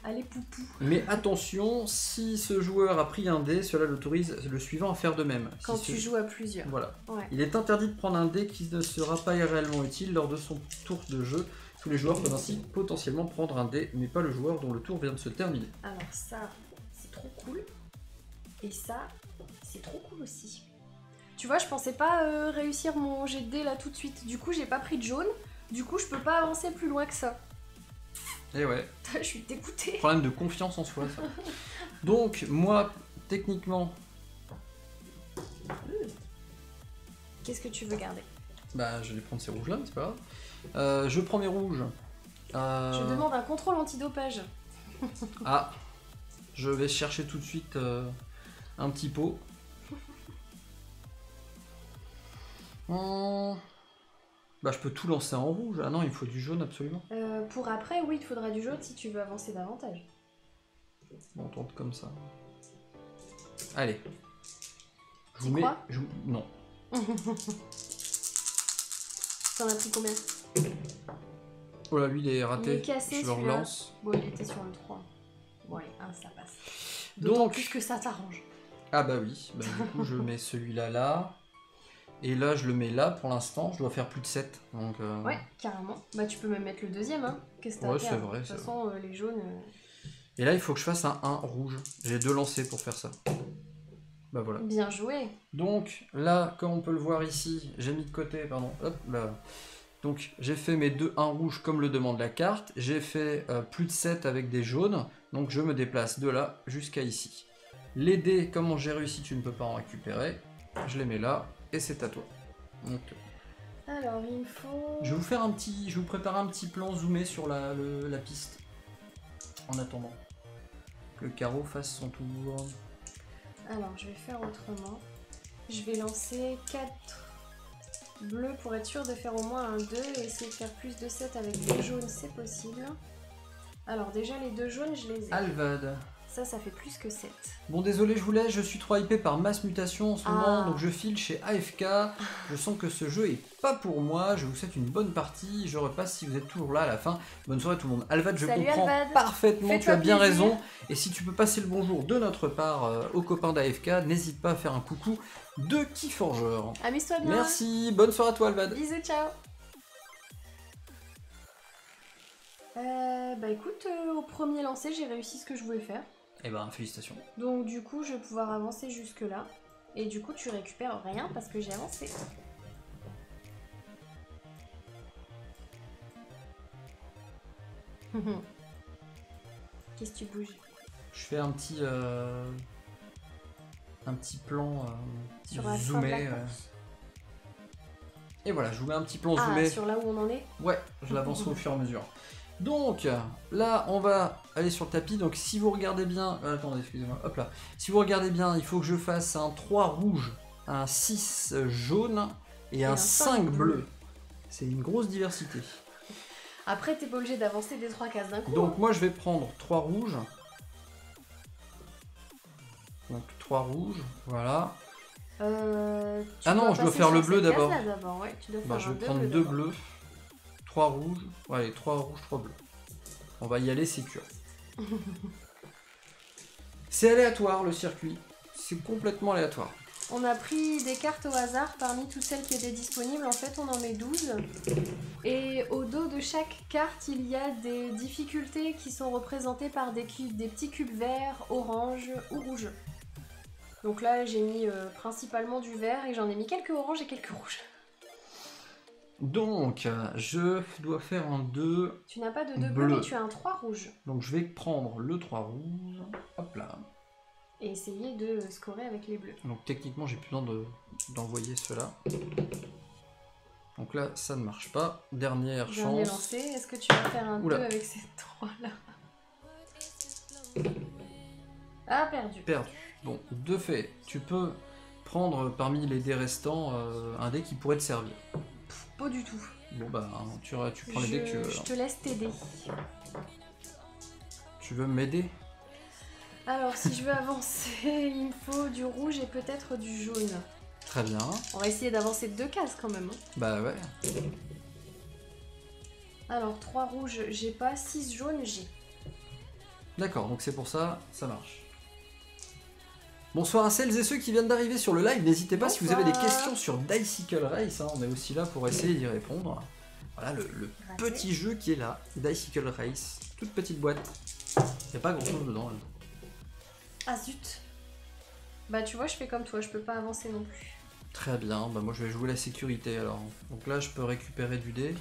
S2: Allez poupou.
S1: Mais attention, si ce joueur a pris un dé, cela l'autorise le suivant à faire de même.
S2: Quand
S1: Si
S2: tu joues à plusieurs.
S1: Voilà.
S2: Ouais.
S1: Il est interdit de prendre un dé qui ne sera pas réellement utile lors de son tour de jeu. Tous les joueurs peuvent ainsi potentiellement prendre un dé, mais pas le joueur dont le tour vient de se terminer.
S2: Alors ça, c'est trop cool. Et ça, c'est trop cool aussi. Tu vois, je pensais pas réussir mon jet de dés là tout de suite. Du coup, j'ai pas pris de jaune. Du coup, je peux pas avancer plus loin que ça.
S1: Et ouais,
S2: Je suis dégoûtée.
S1: problème de confiance en soi, ça. Donc, moi, techniquement,
S2: Qu'est-ce que tu veux garder?
S1: bah, je vais prendre ces rouges-là, mais c'est pas grave. Je prends mes rouges.
S2: Je demande un contrôle antidopage.
S1: Ah, je vais chercher tout de suite un petit pot. Bah, je peux tout lancer en rouge. Ah non, il faut du jaune absolument.
S2: Pour après, oui, il te faudra du jaune si tu veux avancer davantage.
S1: Bon, on tente comme ça. Allez. Je
S2: Tu
S1: vous mets.
S2: crois
S1: Non.
S2: T'en as pris combien?
S1: Oh là, lui, il est raté.
S2: Il est cassé,
S1: je le
S2: celui-là.
S1: relance.
S2: Bon, il était sur le 3. Bon, allez, ça passe.
S1: Donc-
S2: D'autant plus que ça t'arrange.
S1: Ah bah oui. Bah, du coup, je mets celui-là là. Et là, je le mets là pour l'instant. Je dois faire plus de 7. Donc,
S2: Ouais, carrément. Bah, tu peux même mettre le deuxième, hein. Qu'est-ce que t'as à
S1: Ouais,
S2: faire?
S1: c'est vrai,
S2: De
S1: c'est
S2: toute façon, les jaunes.
S1: Et là, il faut que je fasse un 1 rouge. J'ai 2 lancers pour faire ça. Bah voilà.
S2: Bien joué.
S1: Donc là, comme on peut le voir ici, j'ai mis de côté, pardon, hop là, Donc j'ai fait mes 1 rouge comme le demande la carte. J'ai fait plus de 7 avec des jaunes. Donc je me déplace de là jusqu'à ici. Les dés, comment j'ai réussi, tu ne peux pas en récupérer. Je les mets là et c'est à toi. Donc,
S2: alors il me faut...
S1: je vais vous préparer un petit plan zoomé sur la piste. En attendant que le carreau fasse son tour.
S2: Alors je vais faire autrement. Je vais lancer 4 bleus pour être sûr de faire au moins un 2 et essayer de faire plus de 7 avec les jaunes, c'est possible. Alors déjà les 2 jaunes, je les ai.
S1: Alvad.
S2: Ça fait plus que 7.
S1: Bon, désolé, je vous laisse, je suis trop hypé par Mass Mutation en ce moment, donc je file chez AFK. Je sens que ce jeu est pas pour moi, je vous souhaite une bonne partie, je repasse si vous êtes toujours là à la fin. Bonne soirée tout le monde. Alvad, je comprends parfaitement, tu as bien raison. Et si tu peux passer le bonjour de notre part aux copains d'AFK, n'hésite pas à faire un coucou de Keyforger.
S2: Amuse-toi bien.
S1: Merci, bonne soirée à toi Alvad.
S2: Bisous, ciao. Bah écoute, au premier lancer, j'ai réussi ce que je voulais faire.
S1: Eh ben, félicitations.
S2: Donc du coup, je vais pouvoir avancer jusque là. Et du coup, tu récupères rien parce que j'ai avancé. Qu'est-ce que tu bouges?
S1: Je fais un petit plan
S2: sur la
S1: zoomé.
S2: fin de la course.
S1: Et voilà, je vous mets un petit plan
S2: Ah,
S1: zoomé.
S2: sur là où on en est?
S1: Ouais, je l'avancerai au fur et à mesure. Donc, là, on va aller sur le tapis. Donc, si vous regardez bien... attendez, excusez-moi. Hop là. Si vous regardez bien, il faut que je fasse un 3 rouge, un 6 jaune et un 5 bleu. C'est une grosse diversité.
S2: Après, t'es pas obligé d'avancer des 3 cases d'un coup.
S1: Donc, moi, je vais prendre 3 rouges. Donc, 3 rouges, voilà. Ah non, je dois faire le bleu d'abord.
S2: Ouais,
S1: je vais prendre 2 bleus. 3 rouges, allez, 3 rouges, 3 bleus. On va y aller sécure. C'est aléatoire le circuit, c'est complètement aléatoire.
S2: On a pris des cartes au hasard parmi toutes celles qui étaient disponibles, en fait on en met 12. Et au dos de chaque carte, il y a des difficultés qui sont représentées par des petits cubes verts, orange ou rouge. Donc là j'ai mis principalement du vert et j'en ai mis quelques oranges et quelques rouges.
S1: Donc, je dois faire un 2.
S2: Tu n'as pas de 2 bleus, mais tu as un 3 rouge.
S1: Donc, je vais prendre le 3 rouge. Hop là.
S2: Et essayer de scorer avec les bleus.
S1: Donc, techniquement, j'ai plus besoin d'envoyer cela. Donc là, ça ne marche pas. Dernière chance.
S2: Dernier lancé. Est-ce que tu vas faire un 2 avec ces 3 là? Ah, perdu.
S1: Perdu. Bon, de fait, tu peux prendre parmi les dés restants un dé qui pourrait te servir.
S2: Pas du tout.
S1: Bon bah, tu prends les dés que tu veux.
S2: Je te laisse t'aider.
S1: Tu veux m'aider?
S2: Alors, si je veux avancer, il me faut du rouge et peut-être du jaune.
S1: Très bien.
S2: On va essayer d'avancer de 2 cases quand même.
S1: Bah ouais.
S2: Alors, 3 rouges, j'ai pas. 6 jaunes, j'ai.
S1: D'accord, donc c'est pour ça, ça marche. Bonsoir à celles et ceux qui viennent d'arriver sur le live. N'hésitez pas si vous avez des questions sur Dicycle Race. Hein, on est aussi là pour essayer d'y répondre. Voilà le petit jeu qui est là. Dicycle Race. Toute petite boîte. Il n'y a pas grand chose dedans. Là.
S2: Ah zut. Bah tu vois, je fais comme toi, je peux pas avancer non plus.
S1: Très bien, bah moi je vais jouer la sécurité alors. Donc là je peux récupérer du dé.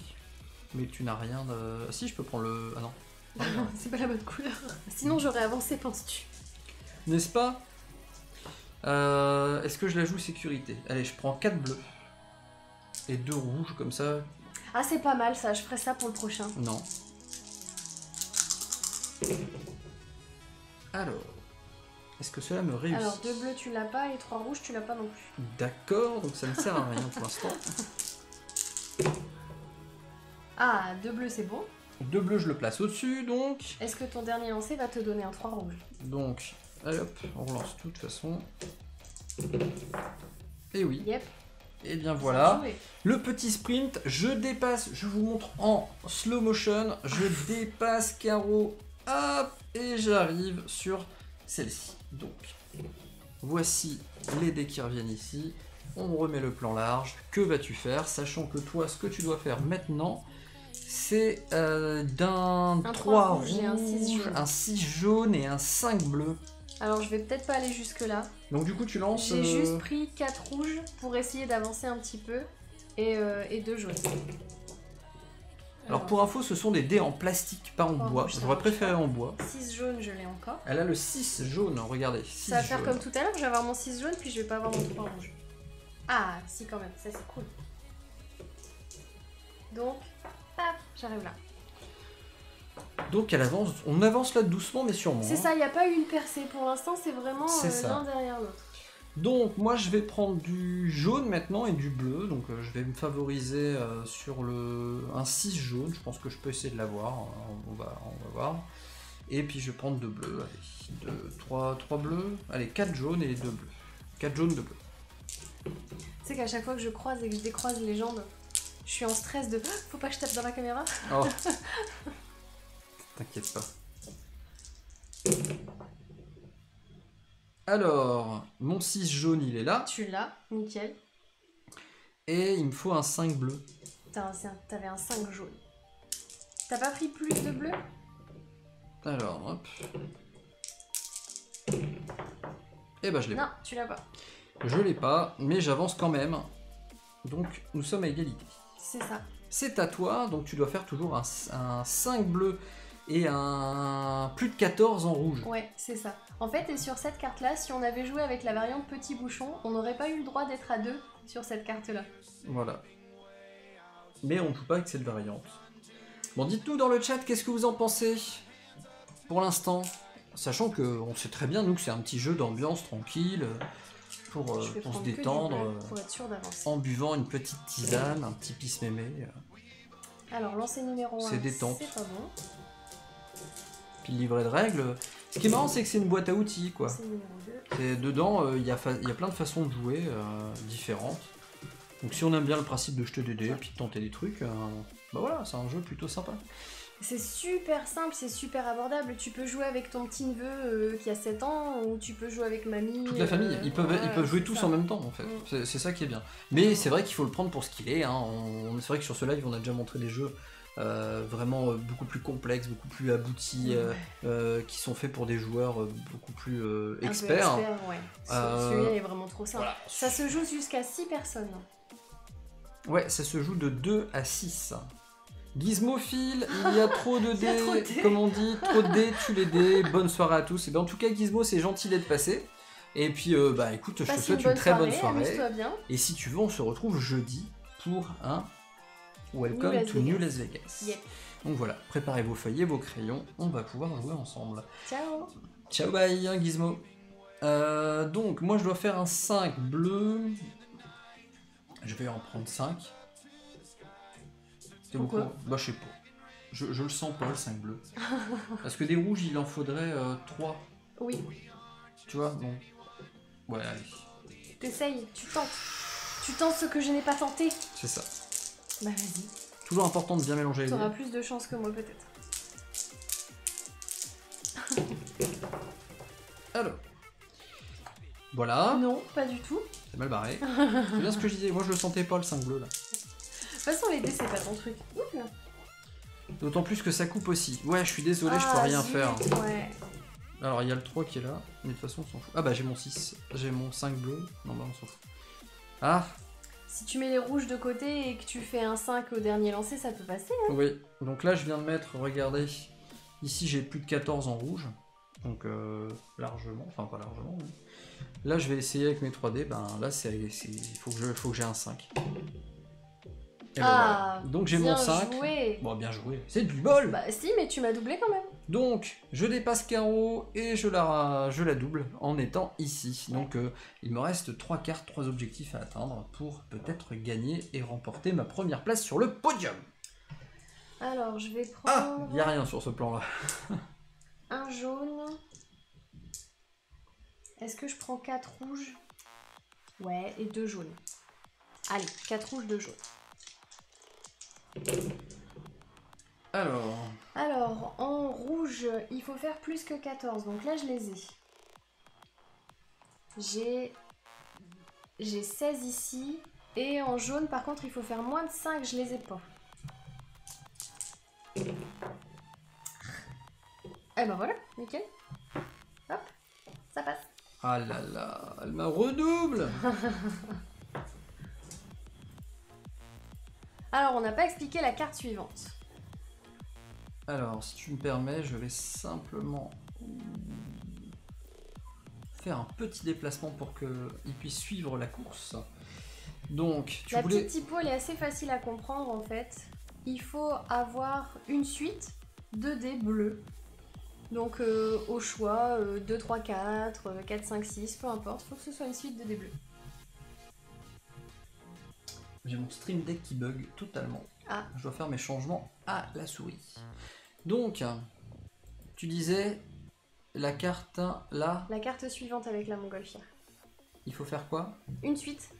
S1: Mais tu n'as rien de... Si, je peux prendre le... Ah non.
S2: Non, c'est pas la bonne couleur. Sinon j'aurais avancé, penses-tu?
S1: N'est-ce pas? Est-ce que je la joue sécurité? Allez, je prends 4 bleus. Et 2 rouges, comme ça.
S2: Ah, c'est pas mal ça, je ferai ça pour le prochain.
S1: Non. Alors, est-ce que cela me réussit?
S2: Alors, 2 bleus tu l'as pas et 3 rouges tu l'as pas non plus.
S1: D'accord, donc ça ne sert à rien pour l'instant.
S2: Ah, 2 bleus c'est bon.
S1: 2 bleus, je le place au-dessus, donc.
S2: Est-ce que ton dernier lancer va te donner un 3 rouge?
S1: Donc, allez hop, on relance tout de toute façon. Et oui.
S2: Yep.
S1: Et bien voilà. Le petit sprint, je dépasse, je vous montre en slow motion, je dépasse Caro, hop, et j'arrive sur celle-ci. Donc, voici les dés qui reviennent ici. On remet le plan large. Que vas-tu faire? Sachant que toi, ce que tu dois faire maintenant, c'est d'un 3 rouge, un 6 jaune et un 5 bleu.
S2: Alors je vais peut-être pas aller jusque là.
S1: Donc du coup tu lances...
S2: J'ai juste pris 4 rouges pour essayer d'avancer un petit peu et 2 jaunes.
S1: Alors pour info, ce sont des dés en plastique, pas en bois.
S2: rouge, ça
S1: J'aurais
S2: marche
S1: préféré
S2: pas.
S1: en bois.
S2: 6 jaunes, je l'ai encore.
S1: Elle a le 6 jaune, regardez. 6
S2: Ça va faire
S1: jaune.
S2: comme tout à l'heure, je vais avoir mon 6 jaune, puis je vais pas avoir mon 3 rouge. Ah, si quand même, ça c'est cool. Donc, paf, j'arrive là.
S1: Donc elle avance, on avance là doucement mais sûrement.
S2: C'est ça, il n'y a pas eu une percée pour l'instant, c'est vraiment
S1: C'est ça.
S2: l'un derrière l'autre.
S1: Donc moi je vais prendre du jaune maintenant et du bleu, donc je vais me favoriser sur un 6 jaune, je pense que je peux essayer de l'avoir, on va voir. Et puis je vais prendre 2 bleus, allez, 3 bleus, allez 4 jaunes et 2 bleus. 4 jaunes, 2 bleus.
S2: Tu sais qu'à chaque fois que je croise et que je décroise les jambes, je suis en stress de faut pas que je tape dans la caméra.
S1: Oh. T'inquiète pas. Alors, mon 6 jaune il est là.
S2: Tu l'as, nickel.
S1: Et il me faut un 5 bleu.
S2: T'avais un 5 jaune. T'as pas pris plus de bleu?
S1: Alors, hop. Et bah je l'ai pas.
S2: Non, tu l'as pas.
S1: Je l'ai pas, mais j'avance quand même. Donc nous sommes à égalité.
S2: C'est ça.
S1: C'est à toi, donc tu dois faire toujours un 5 bleu et un plus de 14 en rouge.
S2: Ouais, c'est ça. En fait, et sur cette carte-là, si on avait joué avec la variante petit bouchon, on n'aurait pas eu le droit d'être à 2 sur cette carte-là.
S1: Voilà. Mais on ne joue pas avec cette variante. Bon, dites-nous dans le chat qu'est-ce que vous en pensez pour l'instant. Sachant qu'on sait très bien, nous, que c'est un petit jeu d'ambiance tranquille pour
S2: Je vais
S1: se
S2: prendre que du
S1: détendre
S2: bleu pour être sûr d'avancer.
S1: en buvant une petite tisane, un petit pisse-mémé.
S2: Alors, lancer numéro 1,
S1: C'est détente.
S2: c'est pas bon.
S1: Puis le livret de règles. Ce qui est marrant, c'est que c'est une boîte à outils, quoi.
S2: Lancer numéro 2.
S1: C'est dedans, il y a plein de façons de jouer différentes. Donc si on aime bien le principe de jeter des dés et puis de tenter des trucs, bah voilà, c'est un jeu plutôt sympa.
S2: C'est super simple, c'est super abordable. Tu peux jouer avec ton petit neveu qui a 7 ans, ou tu peux jouer avec mamie.
S1: Toute la famille, ils peuvent jouer tous
S2: ça.
S1: en même temps en fait. C'est ça qui est bien. Mais c'est vrai qu'il faut le prendre pour ce qu'il est. Hein. C'est vrai que sur ce live, on a déjà montré des jeux vraiment beaucoup plus complexes, beaucoup plus aboutis, qui sont faits pour des joueurs beaucoup plus experts.
S2: Un peu expert, ouais. Celui-là est vraiment trop simple.
S1: Voilà.
S2: Ça se joue jusqu'à 6 personnes.
S1: Ouais, ça se joue de 2 à 6. Gizmophile, il y a trop de
S2: Il y a trop de
S1: dés,
S2: dés.
S1: comme on dit, trop de dés, tue les dés, bonne soirée à tous. Et bien en tout cas Gizmo, c'est gentil d'être passé. Et puis bah écoute, je te
S2: Passe
S1: souhaite une très bonne soirée.
S2: Amuse-toi bien.
S1: Et si tu veux, on se retrouve jeudi pour un Welcome to New Las Vegas.
S2: Yep.
S1: Donc voilà, préparez vos feuillets, vos crayons, on va pouvoir jouer ensemble.
S2: Ciao.
S1: Ciao bye hein, Gizmo. Donc moi je dois faire un 5 bleu. Je vais en prendre 5.
S2: Pourquoi ?
S1: Bah je sais pas. Je le sens pas le 5 bleu. Parce que des rouges il en faudrait 3.
S2: Oui.
S1: Tu vois, bon. Ouais allez.
S2: T'essayes, tu tentes. Tu tentes ce que je n'ai pas tenté.
S1: C'est ça.
S2: Bah vas-y.
S1: Toujours important de bien mélanger les
S2: T'auras
S1: dés.
S2: plus de chance que moi peut-être.
S1: Alors. Voilà.
S2: Non, pas du tout.
S1: C'est mal barré. C'est bien ce que je disais. Moi je le sentais pas le 5 bleu là.
S2: De toute façon, les dés, c'est pas ton truc. Ouh là.
S1: D'autant plus que ça coupe aussi. Ouais, je suis désolé, je peux rien
S2: zut.
S1: faire.
S2: Ouais.
S1: Alors il y a le 3 qui est là, mais de toute façon on s'en fout. Ah bah j'ai mon 6, j'ai mon 5 bleu. Non bah on s'en fout. Ah
S2: Si tu mets les rouges de côté et que tu fais un 5 au dernier lancer, ça peut passer. Hein.
S1: oui, donc là je viens de mettre, regardez, ici j'ai plus de 14 en rouge. Donc largement, enfin pas largement. Mais... Là je vais essayer avec mes 3D, ben là il faut que j'ai un 5. Et ben, voilà. Donc j'ai mon 5.
S2: Joué.
S1: Bon bien joué, c'est du bol.
S2: Bah si, mais tu m'as doublé quand même.
S1: Donc, je dépasse carreau et je la double en étant ici. Donc, il me reste 3 cartes, 3 objectifs à atteindre pour peut-être gagner et remporter ma première place sur le podium.
S2: Alors, je vais
S1: Ah,
S2: prendre
S1: il n'y a rien sur ce plan-là.
S2: un jaune. Est-ce que je prends 4 rouges? Ouais, et 2 jaunes. Allez, 4 rouges, 2 jaunes. Alors, en rouge, il faut faire plus que 14. Donc là, je les ai. J'ai 16 ici. Et en jaune, par contre, il faut faire moins de 5. Je les ai pas. Eh ben voilà, nickel. Hop, ça passe.
S1: Ah là là, elle m'a redouble.
S2: Alors, on n'a pas expliqué la carte suivante.
S1: Alors, si tu me permets, je vais simplement faire un petit déplacement pour qu'il puisse suivre la course. Donc, tu
S2: La
S1: voulais...
S2: petite typo, elle est assez facile à comprendre en fait. Il faut avoir une suite de dés bleus. Donc au choix, 2, 3, 4, 4, 5, 6, peu importe, il faut que ce soit une suite de dés bleus.
S1: J'ai mon Stream Deck qui bug totalement.
S2: Ah.
S1: Je dois faire mes changements à la souris. Donc, tu disais la carte là.
S2: La carte suivante avec la montgolfière.
S1: Il faut faire quoi?
S2: Une suite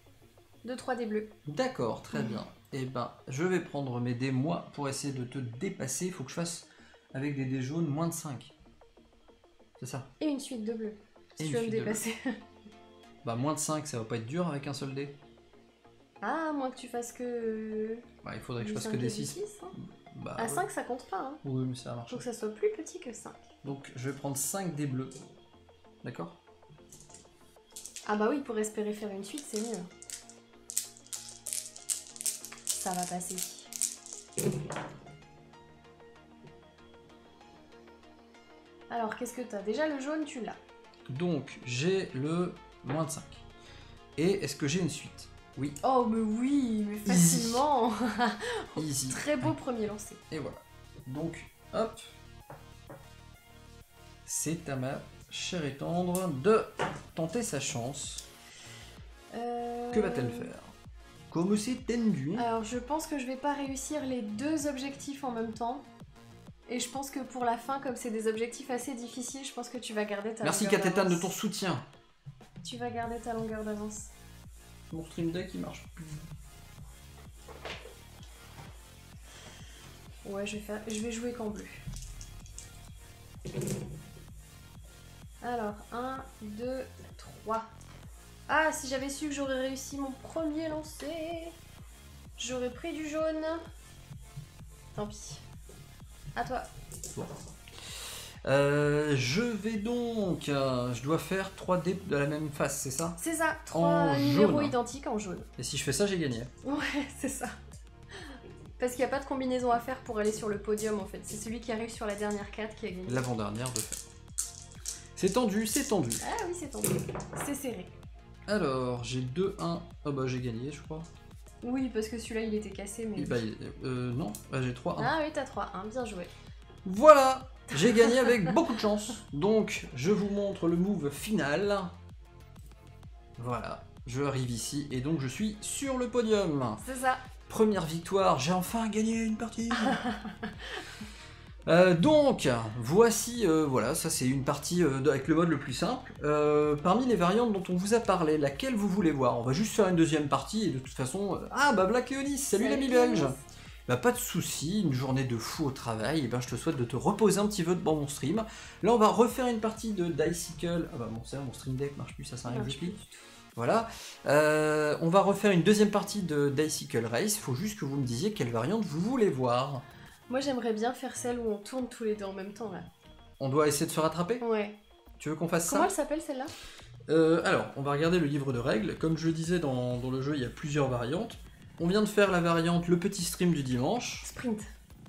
S2: de 3 dés bleus.
S1: D'accord, très bien. Et ben, je vais prendre mes dés moi pour essayer de te dépasser. Il faut que je fasse avec des dés jaunes moins de 5. C'est ça?
S2: Et une suite de bleus.
S1: Et
S2: Si
S1: une
S2: tu veux me
S1: suite de
S2: dépasser.
S1: Bah, moins de 5, ça va pas être dur avec un seul dé.
S2: Ah, moins que tu fasses que.
S1: Bah, il faudrait que je
S2: du
S1: fasse
S2: 5
S1: que
S2: et
S1: des
S2: du
S1: 6.
S2: 6, hein.
S1: Bah,
S2: À
S1: ouais.
S2: 5, ça compte pas. Hein.
S1: Oui, mais ça marche.
S2: Faut que ça soit plus petit que 5.
S1: Donc, je vais prendre 5 dés bleus. D'accord?
S2: Ah bah oui, pour espérer faire une suite, c'est mieux. Ça va passer. Alors, qu'est-ce que t'as? Déjà, le jaune, tu l'as.
S1: Donc, j'ai le moins de 5. Et est-ce que j'ai une suite? Oui.
S2: Oh, mais oui, mais
S1: Easy.
S2: facilement.
S1: Easy.
S2: Très beau premier lancer.
S1: Et voilà. Donc, hop. C'est à ma chère et tendre de tenter sa chance. Que va-t-elle faire? Comme c'est tendu.
S2: Alors, je pense que je vais pas réussir les deux objectifs en même temps. Et je pense que pour la fin, comme c'est des objectifs assez difficiles, je pense que tu vas garder ta
S1: Merci
S2: longueur
S1: Katetan de
S2: d'avance.
S1: ton soutien.
S2: Tu vas garder ta longueur d'avance.
S1: Mon Stream Deck il marche plus.
S2: Ouais, je vais jouer qu'en bleu. Alors, 1, 2, 3. Ah, si j'avais su que j'aurais réussi mon premier lancer, j'aurais pris du jaune. Tant pis. À toi.
S1: Bon. Je vais donc... je dois faire 3 dés de la même face, c'est ça?
S2: C'est ça,
S1: En
S2: 3 numéros
S1: jaune.
S2: identiques en jaune.
S1: Et si je fais ça, j'ai gagné.
S2: Ouais, c'est ça. Parce qu'il n'y a pas de combinaison à faire pour aller sur le podium en fait. C'est celui qui arrive sur la dernière carte qui a gagné.
S1: L'avant-dernière de fait. C'est tendu, c'est tendu.
S2: Ah oui, c'est tendu. C'est serré.
S1: Alors, j'ai 2-1. Oh bah j'ai gagné, je crois.
S2: Oui, parce que celui-là il était cassé, mais.
S1: Et bah, non, bah, j'ai 3-1.
S2: Ah oui, t'as 3-1, bien joué.
S1: Voilà, j'ai gagné avec beaucoup de chance. Donc, je vous montre le move final. Voilà, je arrive ici et donc je suis sur le podium.
S2: C'est ça.
S1: Première victoire, j'ai enfin gagné une partie. Donc, voici, voilà, ça c'est une partie avec le mode le plus simple. Parmi les variantes dont on vous a parlé, laquelle vous voulez voir? On va juste faire une deuxième partie et de toute façon... ah bah Black Eonis, salut l'ami belge. Bah pas de soucis, une journée de fou au travail, et ben je te souhaite de te reposer un petit peu devant mon stream. Là on va refaire une partie de Dicycle. Ah bah bon c'est mon stream deck marche plus, ça sert à rien que j'explique. Voilà. On va refaire une deuxième partie de Dicycle Race, il faut juste que vous me disiez quelle variante vous voulez voir.
S2: Moi j'aimerais bien faire celle où on tourne tous les deux en même temps là.
S1: On doit essayer de se rattraper?
S2: Ouais.
S1: Tu veux qu'on fasse
S2: Comment
S1: ça?
S2: elle s'appelle celle-là?
S1: Alors, on va regarder le livre de règles. Comme je le disais dans le jeu, il y a plusieurs variantes. On vient de faire la variante le petit stream du dimanche.
S2: Sprint.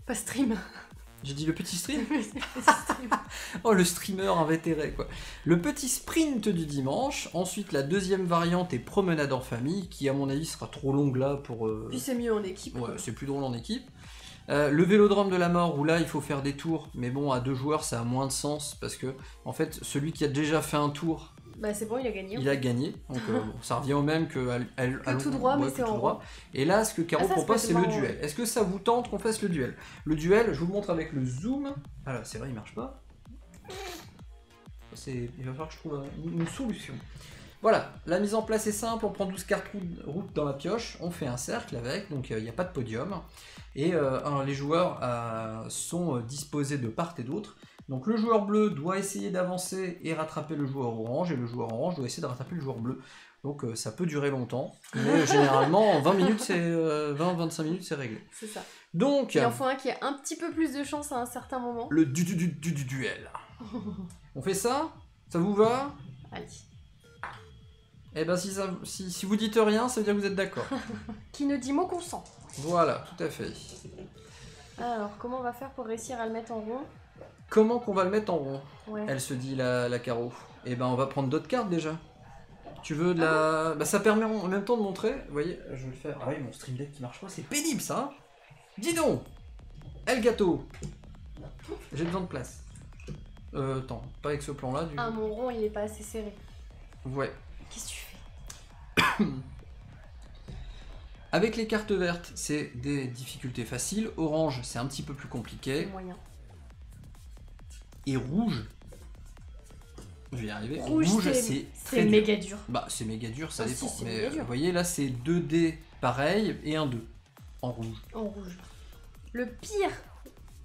S2: Pas stream.
S1: J'ai dit le petit stream?
S2: Stream.
S1: Oh, le streamer invétéré, quoi. Le petit sprint du dimanche. Ensuite, la deuxième variante est promenade en famille, qui, à mon avis, sera trop longue là pour...
S2: Puis c'est mieux en équipe.
S1: Ouais,
S2: quoi.
S1: c'est plus drôle en équipe. Le vélodrome de la mort, où là, il faut faire des tours. Mais bon, à 2 joueurs, ça a moins de sens, parce que, en fait, celui qui a déjà fait un tour...
S2: Bah c'est bon, il a gagné.
S1: Il a gagné, donc bon, ça revient au même que
S2: tout droit, mais
S1: ouais,
S2: c'est
S1: que
S2: en
S1: tout droit.
S2: rond.
S1: Et là, ce que Caro
S2: Ah, ça,
S1: propose,
S2: c'est
S1: c'est le
S2: marrant,
S1: duel.
S2: ouais.
S1: Est-ce que ça vous tente qu'on fasse le duel? Le duel, je vous le montre avec le zoom. Ah là, c'est vrai, il marche pas. Il va falloir que je trouve une solution. Voilà, la mise en place est simple, on prend 12 cartes route dans la pioche, on fait un cercle avec, donc il n'y a pas de podium. Et les joueurs sont disposés de part et d'autre. Donc le joueur bleu doit essayer d'avancer et rattraper le joueur orange, et le joueur orange doit essayer de rattraper le joueur bleu. Donc ça peut durer longtemps, mais généralement en 20 minutes, 20-25 minutes c'est réglé.
S2: C'est ça.
S1: Donc,
S2: Il en faut un qui a un petit peu plus de chance à un certain moment.
S1: le duel. On fait ça? Ça vous va?
S2: Allez.
S1: Eh ben si vous dites rien, ça veut dire que vous êtes d'accord.
S2: Qui ne dit mot consent.
S1: Voilà, tout à fait.
S2: Alors, comment on va faire pour réussir à le mettre en rond?
S1: Comment qu'on va le mettre en rond?
S2: Ouais.
S1: Elle se dit la Caro. Et ben on va prendre d'autres cartes déjà. Tu veux de la... Bah ça permet en même temps de montrer. Vous voyez, je vais le faire. Ah oui, mon Stream Deck qui marche pas, c'est pénible ça. Hein. Dis donc El gâteau. J'ai besoin de place. Attends, pas avec ce plan là.
S2: Ah, mon rond il est pas assez serré.
S1: Ouais.
S2: Qu'est-ce que tu fais?
S1: Avec les cartes vertes, c'est des difficultés faciles. Orange, c'est un petit peu plus compliqué.
S2: Moyen.
S1: Et rouge, je vais y arriver.
S2: Rouge
S1: c'est très
S2: méga dur.
S1: Bah, c'est méga dur, ça dépend.
S2: Si,
S1: mais vous voyez, là, c'est 2 dés pareil et un 2 en rouge.
S2: En rouge. Le pire,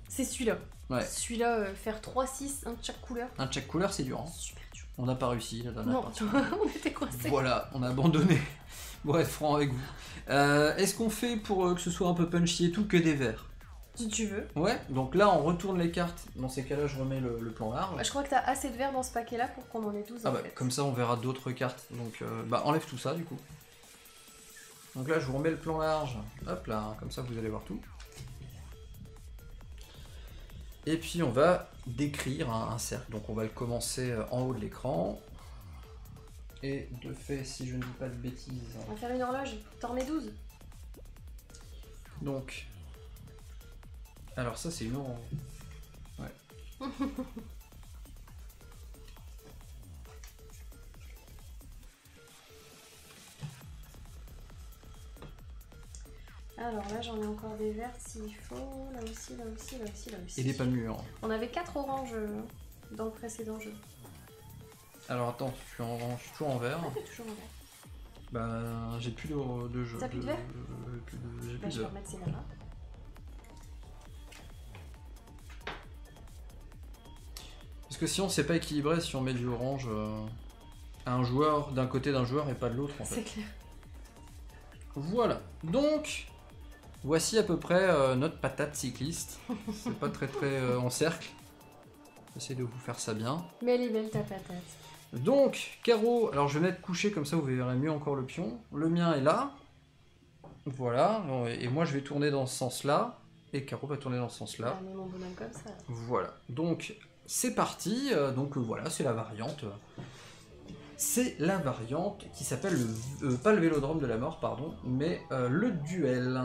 S2: c'est celui-là.
S1: Ouais.
S2: Celui-là, faire 3-6, un de chaque couleur.
S1: Un de chaque couleur, c'est dur. Hein.
S2: Super dur.
S1: On n'a pas réussi la dernière
S2: Non,
S1: partie.
S2: on était coincés.
S1: Voilà, on a abandonné. Bon, être franc avec vous. Est-ce qu'on fait pour que ce soit un peu punchy et tout que des verts?
S2: Si tu veux.
S1: Ouais, donc là on retourne les cartes. Dans ces cas-là, je remets le plan large.
S2: Bah, je crois que t'as assez de verre dans ce paquet-là pour qu'on en ait 12
S1: Ah
S2: en
S1: bah,
S2: fait.
S1: comme ça on verra d'autres cartes. Donc bah enlève tout ça du coup. Donc là je vous remets le plan large. Hop là, comme ça vous allez voir tout. Et puis on va décrire un cercle. Donc on va le commencer en haut de l'écran. Et de fait, si je ne dis pas de bêtises.
S2: On va faire une horloge, t'en remets 12.
S1: Donc. Alors ça c'est une orange. Ouais.
S2: Alors là j'en ai encore des vertes s'il faut, là aussi, là aussi, là aussi, là aussi.
S1: Et des pas mûrs.
S2: On avait 4 oranges dans le précédent jeu.
S1: Alors attends, je suis toujours en vert.
S2: Ah, t'es toujours en vert.
S1: Bah j'ai plus de jeu.
S2: T'as plus de verre?
S1: J'ai
S2: Bah,
S1: plus
S2: je
S1: de
S2: vais remettre ces là-bas.
S1: Parce que sinon c'est pas équilibré si on met du orange à un joueur d'un côté d'un joueur et pas de l'autre en fait.
S2: C'est clair.
S1: Voilà, donc voici à peu près notre patate cycliste. C'est pas très en cercle. J'essaie de vous faire ça bien.
S2: Mais elle est belle ta patate.
S1: Donc, carreau, alors je vais mettre couché comme ça vous verrez mieux encore le pion. Le mien est là. Voilà, et moi je vais tourner dans ce sens-là. Et carreau va tourner dans ce sens-là.
S2: Ah, mais mon bonhomme comme ça.
S1: Voilà, donc c'est parti. Donc voilà, c'est la variante. C'est la variante qui s'appelle pas le vélodrome de la mort, pardon, mais le duel.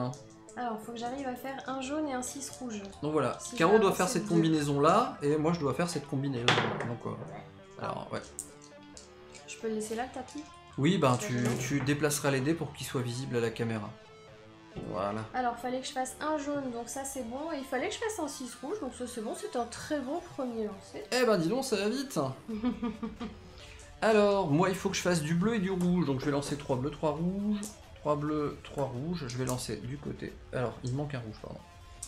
S2: Alors, faut que j'arrive à faire un jaune et un 6 rouge.
S1: Donc voilà,
S2: Si
S1: Caro
S2: j'ai
S1: doit
S2: avancé
S1: faire cette
S2: deux.
S1: combinaison-là, et moi je dois faire cette combinaison. Donc, alors, ouais.
S2: Je peux le laisser là, le tapis?
S1: Oui, ben tu déplaceras les dés pour qu'ils soient visibles à la caméra. Voilà.
S2: Alors, fallait que je fasse un jaune, donc ça c'est bon. Et il fallait que je fasse un 6 rouge, donc ça c'est bon. C'est un très bon premier lancer.
S1: Eh ben dis donc, ça va vite. Alors, moi il faut que je fasse du bleu et du rouge, donc je vais lancer 3 bleus, 3 rouges. 3 bleus, 3 rouges, je vais lancer du côté. Alors, il manque un rouge, pardon.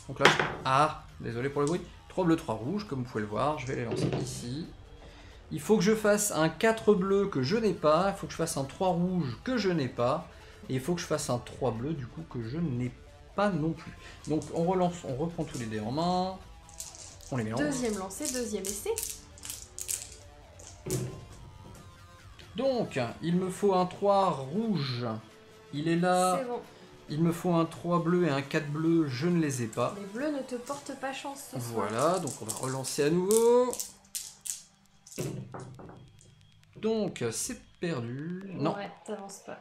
S1: Donc là, ah, désolé pour le bruit. 3 bleus, 3 rouges, comme vous pouvez le voir, je vais les lancer ici. Il faut que je fasse un 4 bleu que je n'ai pas, il faut que je fasse un 3 rouge que je n'ai pas, et il faut que je fasse un 3 bleu du coup que je n'ai pas non plus. Donc on relance, on reprend tous les dés en main, on les mélange.
S2: Deuxième lancer, deuxième essai.
S1: Donc, il me faut un 3 rouge, il est là.
S2: C'est bon.
S1: Il me faut un 3 bleu et un 4 bleu, je ne les ai pas.
S2: Les bleus ne te portent pas chance ce soir.
S1: Voilà, donc on va relancer à nouveau. Donc c'est perdu. Non,
S2: Ouais, t'avances pas.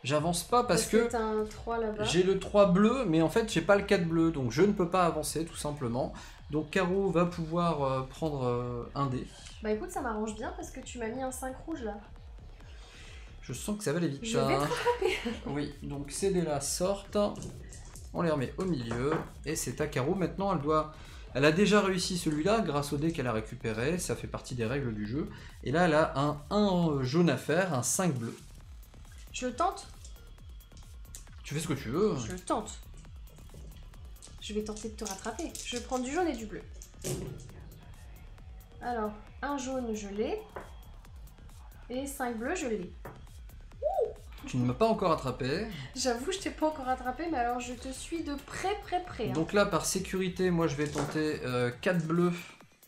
S1: j'avance pas parce que
S2: t'as un 3 là-bas.
S1: j'ai le 3 bleu, mais en fait j'ai pas le 4 bleu, donc je ne peux pas avancer tout simplement. Donc Caro va pouvoir prendre un dé.
S2: Bah écoute, ça m'arrange bien parce que tu m'as mis un 5 rouge là.
S1: Je sens que ça va aller vite.
S2: Je vais te rattraper.
S1: Oui, donc ces dés là sortent. On les remet au milieu. Et c'est à Caro. Maintenant, elle a déjà réussi celui-là grâce au dé qu'elle a récupéré. Ça fait partie des règles du jeu. Et là, elle a un 1 jaune à faire, un 5 bleu.
S2: Je le tente.
S1: Tu fais ce que tu veux.
S2: Je le tente. Je vais tenter de te rattraper. Je vais prendre du jaune et du bleu. Alors, un jaune, je l'ai. Et 5 bleus, je l'ai.
S1: Tu ne m'as pas encore attrapé.
S2: J'avoue, je t'ai pas encore rattrapé, mais alors je te suis de près. Hein.
S1: Donc là, par sécurité, moi je vais tenter 4 bleus.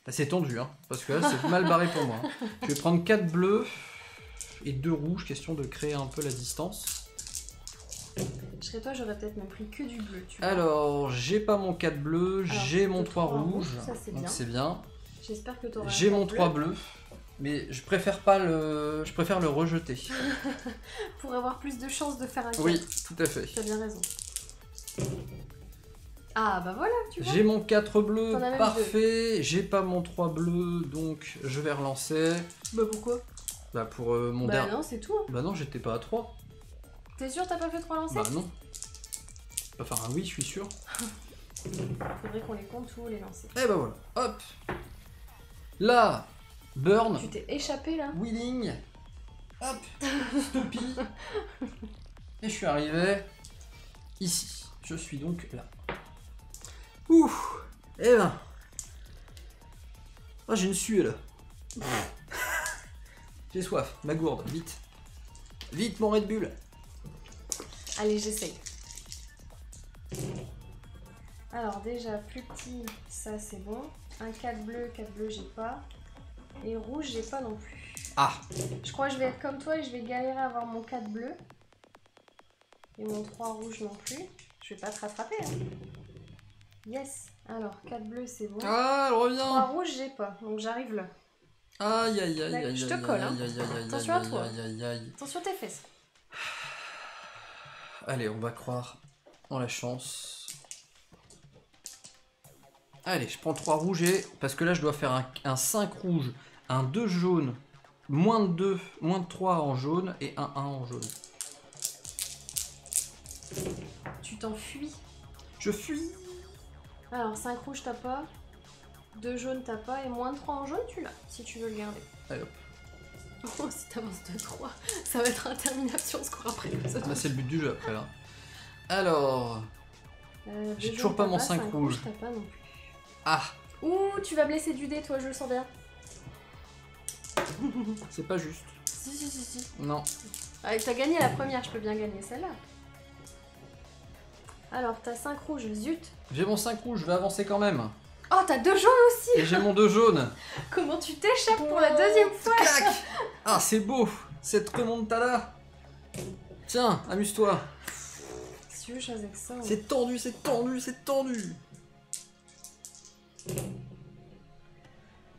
S1: Là, c'est tendu, hein, parce que là, c'est mal barré pour moi. Hein. Je vais prendre 4 bleus et 2 rouges, question de créer un peu la distance.
S2: Je serais toi, j'aurais peut-être même pris que du bleu. Tu vois.
S1: Alors, j'ai pas mon 4 bleu, j'ai mon 3 rouge.
S2: Ça, c'est
S1: donc
S2: bien.
S1: c'est bien.
S2: J'espère que tu auras.
S1: J'ai mon 3 bleu. Mais je préfère pas le. Je préfère le rejeter.
S2: Pour avoir plus de chances de faire un 4.
S1: Oui, tout à fait.
S2: Tu as bien raison. Ah bah voilà, tu vois.
S1: J'ai mon 4 bleu,
S2: T'en as même
S1: parfait. J'ai pas mon 3 bleu, donc je vais relancer.
S2: Bah pourquoi?
S1: Bah pour mon
S2: Bah
S1: dernier.
S2: non, c'est tout. Hein.
S1: Bah non, j'étais pas à 3.
S2: T'es sûr t'as pas fait 3 lancers?
S1: Bah non. Enfin, oui, je suis sûr.
S2: Faudrait qu'on les compte tous les lancers.
S1: Et bah voilà, hop. Là, burn.
S2: Tu t'es échappé là?
S1: Wheeling. Hop, stoppie. Et je suis arrivé ici. Je suis donc là. Ouh. Eh ben. Ah, j'ai une suée là. J'ai soif, ma gourde, vite. Vite mon Red Bull.
S2: Allez, j'essaye. Alors déjà, plus petit, ça c'est bon. Un 4 bleu j'ai pas. Et rouge, j'ai pas non plus.
S1: Ah.
S2: Je crois que je vais être comme toi et je vais galérer à avoir mon 4 bleu. Et mon 3 rouge non plus. Je vais pas te rattraper. Hein. Yes. Alors, 4 bleus, c'est bon.
S1: Ah, elle revient.
S2: 3 rouges, j'ai pas. Donc j'arrive là.
S1: Aïe aïe aïe aïe.
S2: Je te colle, hein. Attention à toi. Attention à tes fesses.
S1: Allez, on va croire en la chance. Allez, je prends 3 rouges et... Parce que là, je dois faire un 5 rouge, un 2 jaune, moins de 2, moins de 3 en jaune et un 1 en jaune.
S2: Tu t'enfuis.
S1: Je fuis.
S2: Alors, 5 rouges, t'as pas. 2 jaunes, t'as pas. Et moins de 3 en jaune, tu l'as, si tu veux le garder.
S1: Allez hop.
S2: Oh, si t'avances de 3, ça va être interminable si on score après.
S1: Bah, c'est le but du jeu après là. Alors... j'ai
S2: deux
S1: toujours
S2: jaunes,
S1: pas
S2: t'as
S1: mon 5 rouge.
S2: T'as pas non plus.
S1: Ah.
S2: Ouh, tu vas blesser du dé, toi, je le sens bien.
S1: C'est pas juste.
S2: Si.
S1: Non.
S2: Ah, t'as gagné la première, je peux bien gagner celle-là. Alors, t'as 5 rouges, zut.
S1: J'ai mon 5 rouge, je vais avancer quand même.
S2: Oh, t'as 2 jaunes aussi.
S1: Et j'ai mon 2 jaune.
S2: Comment tu t'échappes pour la deuxième fois?
S1: Clac. Ah, c'est beau, cette remontada. Tiens, amuse-toi.
S2: Si tu veux, je faisais que ça.
S1: C'est tendu, c'est tendu, c'est tendu.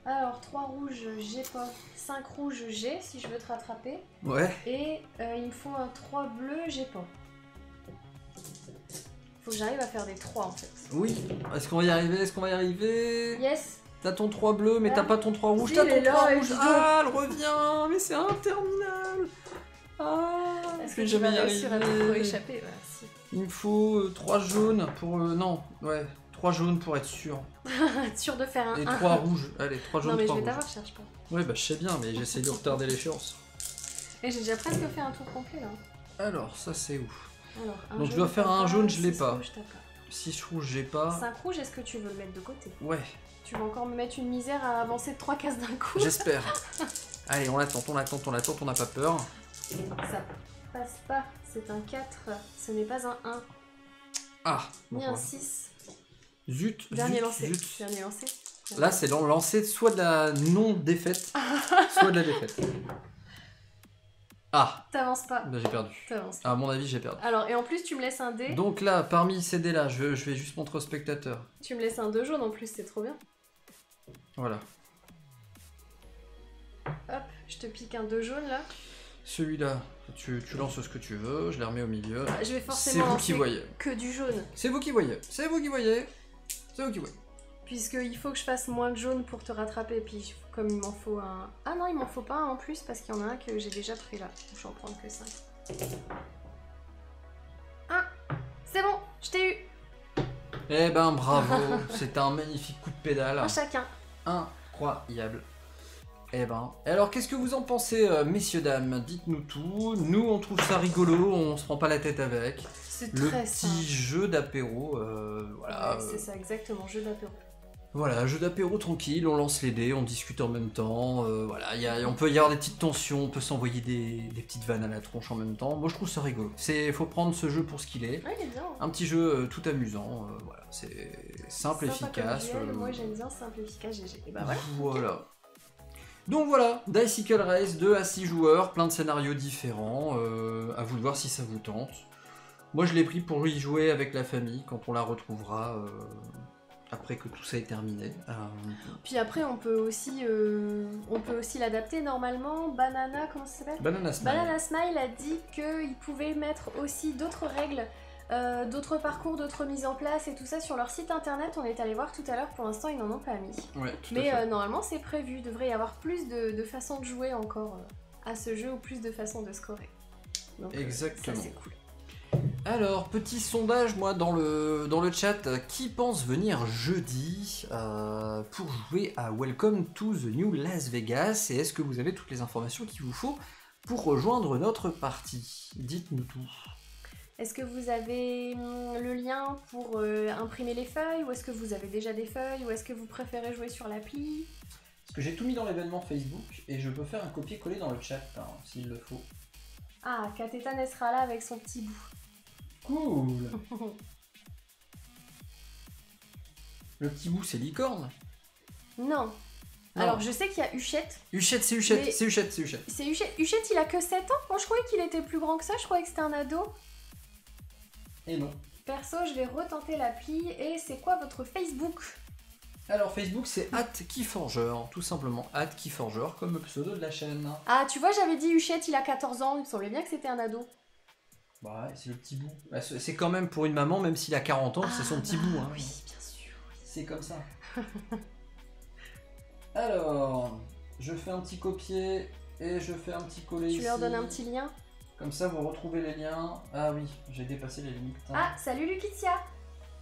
S2: Alors, 3 rouges, j'ai pas. 5 rouges, j'ai, si je veux te rattraper.
S1: Ouais.
S2: Et il me faut un 3 bleu, j'ai pas. Faut que j'arrive à faire des 3 en fait.
S1: Oui. Est-ce qu'on va y arriver? Est-ce qu'on va y arriver?
S2: Yes.
S1: T'as ton 3 bleu, mais
S2: Ah.
S1: t'as pas ton 3 rouge.
S2: Si,
S1: T'as
S2: il
S1: ton
S2: est là,
S1: 3
S2: et
S1: rouge.
S2: dis donc.
S1: Ah, elle revient. Mais c'est interminable. Ah,
S2: Est-ce
S1: je vais
S2: que tu vas
S1: jamais y
S2: réussir à te
S1: arriver.
S2: échapper? Ouais, si.
S1: Il me faut 3 jaunes pour... non, ouais. 3 jaunes pour être sûr.
S2: Être sûr de faire un
S1: Et
S2: 1.
S1: 3 rouges. Allez, 3 jaunes,
S2: Non, mais je
S1: 3
S2: vais
S1: rouges.
S2: t'avoir, cherche pas.
S1: Ouais, bah je sais bien, mais j'essaie de retarder l'échéance.
S2: Et j'ai déjà presque fait un tour complet là.
S1: Alors, ça c'est où?
S2: Alors, un
S1: Donc je
S2: jaune,
S1: dois faire
S2: t'as
S1: un
S2: pas,
S1: jaune, je l'ai
S2: 6
S1: pas.
S2: rouges, t'as pas.
S1: 6 rouges, j'ai pas.
S2: 5 rouges, est-ce que tu veux le mettre de côté?
S1: Ouais,
S2: Tu vas encore me mettre une misère à avancer de 3 cases d'un coup.
S1: j'espère. Allez, on l'attend, on n'a pas peur.
S2: Ça passe pas, c'est un 4, ce n'est pas un 1,
S1: Ah, bon,
S2: ni un
S1: voilà.
S2: 6.
S1: Zut,
S2: Dernier
S1: zut,
S2: lancé.
S1: zut.
S2: Dernier lancé.
S1: Là, c'est lancé soit de la non-défaite, soit de la défaite. Ah,
S2: T'avances pas.
S1: bah, j'ai perdu.
S2: T'avances.
S1: À mon avis, j'ai perdu.
S2: Alors, et en plus, tu me laisses un dé.
S1: Donc là, parmi ces dés-là, je vais juste montrer aux spectateurs.
S2: Tu me laisses un 2 jaune en plus, c'est trop bien.
S1: Voilà.
S2: Hop, je te pique un 2 jaune là.
S1: Celui-là, tu lances ce que tu veux, je les remets au milieu.
S2: Je vais
S1: C'est
S2: forcément
S1: vous qui
S2: lancer
S1: voyez.
S2: que du jaune.
S1: C'est vous qui voyez. C'est vous qui voyez. C'est vous qui voyez.
S2: Puisqu'il faut que je fasse moins de jaune pour te rattraper. Et puis, comme il m'en faut un. Ah non, il m'en faut pas un en plus parce qu'il y en a un que j'ai déjà pris là. Je vais en prendre que 5. Ah, c'est bon, je t'ai eu.
S1: Eh ben bravo, c'était un magnifique coup de pédale.
S2: Un chacun.
S1: Incroyable. Eh ben, et alors qu'est-ce que vous en pensez, messieurs, dames? Dites-nous tout. Nous, on trouve ça rigolo, on se prend pas la tête avec.
S2: C'est
S1: Le
S2: très
S1: petit
S2: simple.
S1: jeu d'apéro, voilà.
S2: Ouais, c'est ça, exactement, jeu d'apéro.
S1: Voilà, jeu d'apéro tranquille, on lance les dés, on discute en même temps, voilà, on peut y avoir des petites tensions, on peut s'envoyer des petites vannes à la tronche en même temps. Moi je trouve ça rigolo. Faut prendre ce jeu pour ce qu'il est.
S2: Ouais, il est bien.
S1: Un petit jeu tout amusant, voilà, c'est simple,
S2: Sympa
S1: efficace.
S2: comme duel, moi j'aime bien simple, efficace, GG. Et bah voilà.
S1: Voilà. Donc voilà, Dicycle Race 2 à 6 joueurs, plein de scénarios différents, à vous de voir si ça vous tente. Moi je l'ai pris pour y jouer avec la famille quand on la retrouvera après que tout ça est terminé.
S2: Puis après on peut aussi l'adapter normalement. Banana, comment ça s'appelle?
S1: Banana Smile.
S2: Banana Smile a dit qu'il pouvait mettre aussi d'autres règles, d'autres parcours, d'autres mises en place et tout ça sur leur site internet. On est allé voir tout à l'heure, pour l'instant ils n'en ont pas mis.
S1: Ouais,
S2: mais normalement c'est prévu, il devrait y avoir plus de façons de jouer encore à ce jeu ou plus de façons de scorer. Donc,
S1: exactement.
S2: Ça c'est cool.
S1: Alors, petit sondage, moi, dans le chat, qui pense venir jeudi pour jouer à Welcome to the New Las Vegas? Et est-ce que vous avez toutes les informations qu'il vous faut pour rejoindre notre partie? Dites-nous tout.
S2: Est-ce que vous avez le lien pour imprimer les feuilles? Ou est-ce que vous avez déjà des feuilles? Ou est-ce que vous préférez jouer sur l'appli?
S1: Parce que j'ai tout mis dans l'événement Facebook et je peux faire un copier-coller dans le chat, hein, s'il le faut.
S2: Ah, Katetan, elle sera là avec son petit bout.
S1: Cool. Le petit bout, c'est licorne?
S2: Non. Alors, je sais qu'il y a Huchette.
S1: Huchette, c'est Huchette,
S2: mais...
S1: c'est Huchette, c'est Huchette.
S2: C'est Huchette. Huchette, il a que 7 ans? Moi, je croyais qu'il était plus grand que ça, je croyais que c'était un ado.
S1: Et non.
S2: Perso, je vais retenter l'appli. Et c'est quoi votre Facebook?
S1: Alors, Facebook, c'est @keyforger, tout simplement. @keyforger, comme pseudo de la chaîne.
S2: Ah, tu vois, j'avais dit Huchette, il a 14 ans. Il me semblait bien que c'était un ado.
S1: Bah ouais, c'est le petit bout. Bah, c'est quand même pour une maman, même s'il a 40 ans, c'est son petit bout. Hein.
S2: Oui, bien sûr. Oui.
S1: C'est comme ça. Alors, je fais un petit copier et je fais un petit coller ici.
S2: Tu leur donnes un petit lien?
S1: Comme ça, vous retrouvez les liens. Ah oui, j'ai dépassé les limites. Hein.
S2: Ah, salut Lukitia!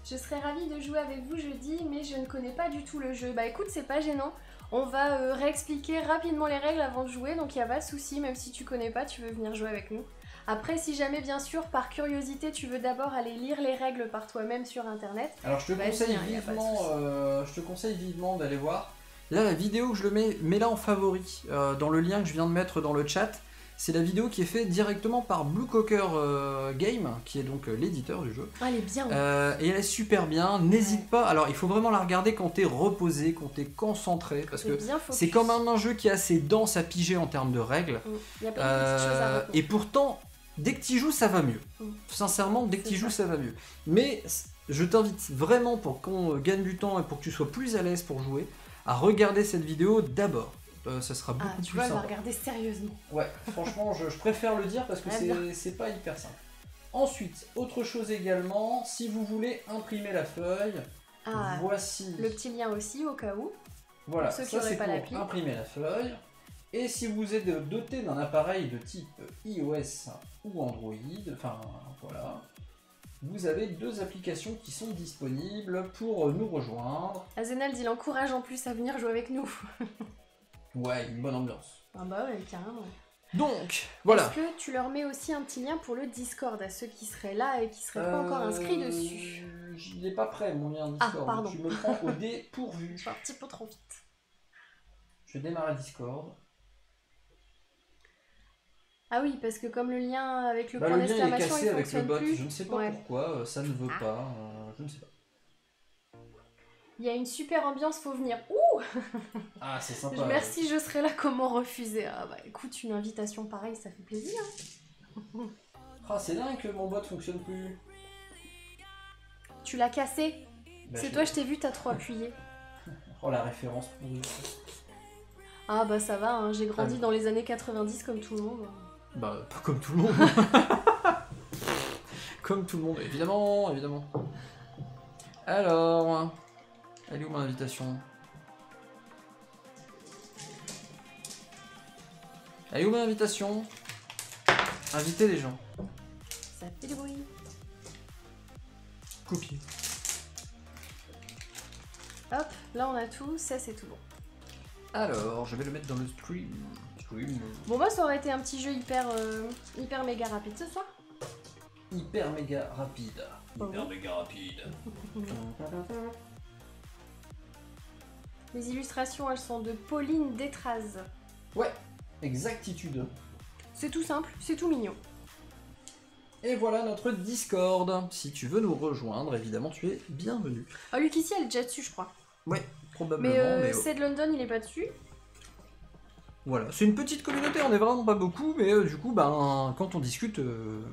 S2: Je serais ravie de jouer avec vous jeudi, mais je ne connais pas du tout le jeu. Bah écoute, c'est pas gênant. On va réexpliquer rapidement les règles avant de jouer, donc il n'y a pas de souci, même si tu connais pas, tu veux venir jouer avec nous. Après, si jamais, bien sûr, par curiosité, tu veux d'abord aller lire les règles par toi-même sur internet.
S1: Alors je te conseille vivement d'aller voir. Là, la vidéo que je le mets là en favori, dans le lien que je viens de mettre dans le chat, c'est la vidéo qui est faite directement par Blue Cocker Game, qui est donc l'éditeur du jeu.
S2: Ah, elle est bien.
S1: Et elle est super bien, n'hésite pas. Alors il faut vraiment la regarder quand t'es reposé, quand t'es concentré, parce que c'est quand même un jeu qui est assez dense à piger en termes de règles.
S2: Il y a plein de petites choses à retenir.
S1: Et pourtant, dès que tu joues, ça va mieux. Sincèrement, dès que tu joues, ça va mieux. Mais je t'invite vraiment, pour qu'on gagne du temps et pour que tu sois plus à l'aise pour jouer, à regarder cette vidéo d'abord. Ça sera beaucoup plus
S2: sympa. Tu vas la regarder sérieusement.
S1: Ouais, franchement, je préfère le dire parce que c'est pas hyper simple. Ensuite, autre chose également, si vous voulez imprimer la feuille, voici...
S2: Le petit lien aussi, au cas où.
S1: Voilà,
S2: ceux
S1: ça c'est pour imprimer la feuille. Et si vous êtes doté d'un appareil de type iOS ou Android, enfin voilà, vous avez deux applications qui sont disponibles pour nous rejoindre.
S2: Azenald, il encourage en plus à venir jouer avec nous.
S1: Ouais, une bonne ambiance.
S2: Ah bah ouais, carrément.
S1: Donc, voilà.
S2: Est-ce que tu leur mets aussi un petit lien pour le Discord à ceux qui seraient là et qui seraient pas encore inscrits dessus?
S1: Il n'est pas prêt, mon lien Discord.
S2: Ah, pardon.
S1: Tu me prends au dépourvu.
S2: Je vais un petit peu trop vite.
S1: Je démarre Discord.
S2: Ah oui, parce que comme le lien avec le point
S1: le lien
S2: d'exclamation,
S1: est cassé
S2: il
S1: avec le bot.
S2: plus.
S1: Je ne sais pas pourquoi, ça ne veut pas. Je ne sais pas.
S2: Il y a une super ambiance, faut venir. Ouh!
S1: Ah, c'est sympa.
S2: Merci, je serai là, comment refuser? Ah bah écoute, une invitation pareille, ça fait plaisir.
S1: Ah, c'est dingue que mon bot fonctionne plus.
S2: Tu l'as cassé? C'est toi, je t'ai vu, t'as trop appuyé.
S1: Oh, la référence pourrie.
S2: Ah bah ça va, hein, j'ai grandi dans les années 90 comme tout le monde.
S1: Bah, pas comme tout le monde. Comme tout le monde, évidemment, évidemment. Alors... Elle est où mon invitation? Elle est où ma invitation? Inviter les gens.
S2: Ça fait du bruit.
S1: Copier.
S2: Hop, là on a tout, ça c'est tout bon.
S1: Alors, je vais le mettre dans le stream.
S2: Bon bah ça aurait été un petit jeu hyper méga rapide ce soir.
S1: Hyper méga rapide. Hyper méga rapide.
S2: Les illustrations, elles sont de Pauline Détraz.
S1: Ouais, exactitude.
S2: C'est tout simple, c'est tout mignon.
S1: Et voilà notre Discord. Si tu veux nous rejoindre, évidemment, tu es bienvenu.
S2: Oh, Luc ici, elle est déjà dessus, je crois.
S1: Ouais, probablement.
S2: Mais c'est de London, il est pas dessus.
S1: Voilà, c'est une petite communauté, on est vraiment pas beaucoup, mais du coup, ben, quand on discute,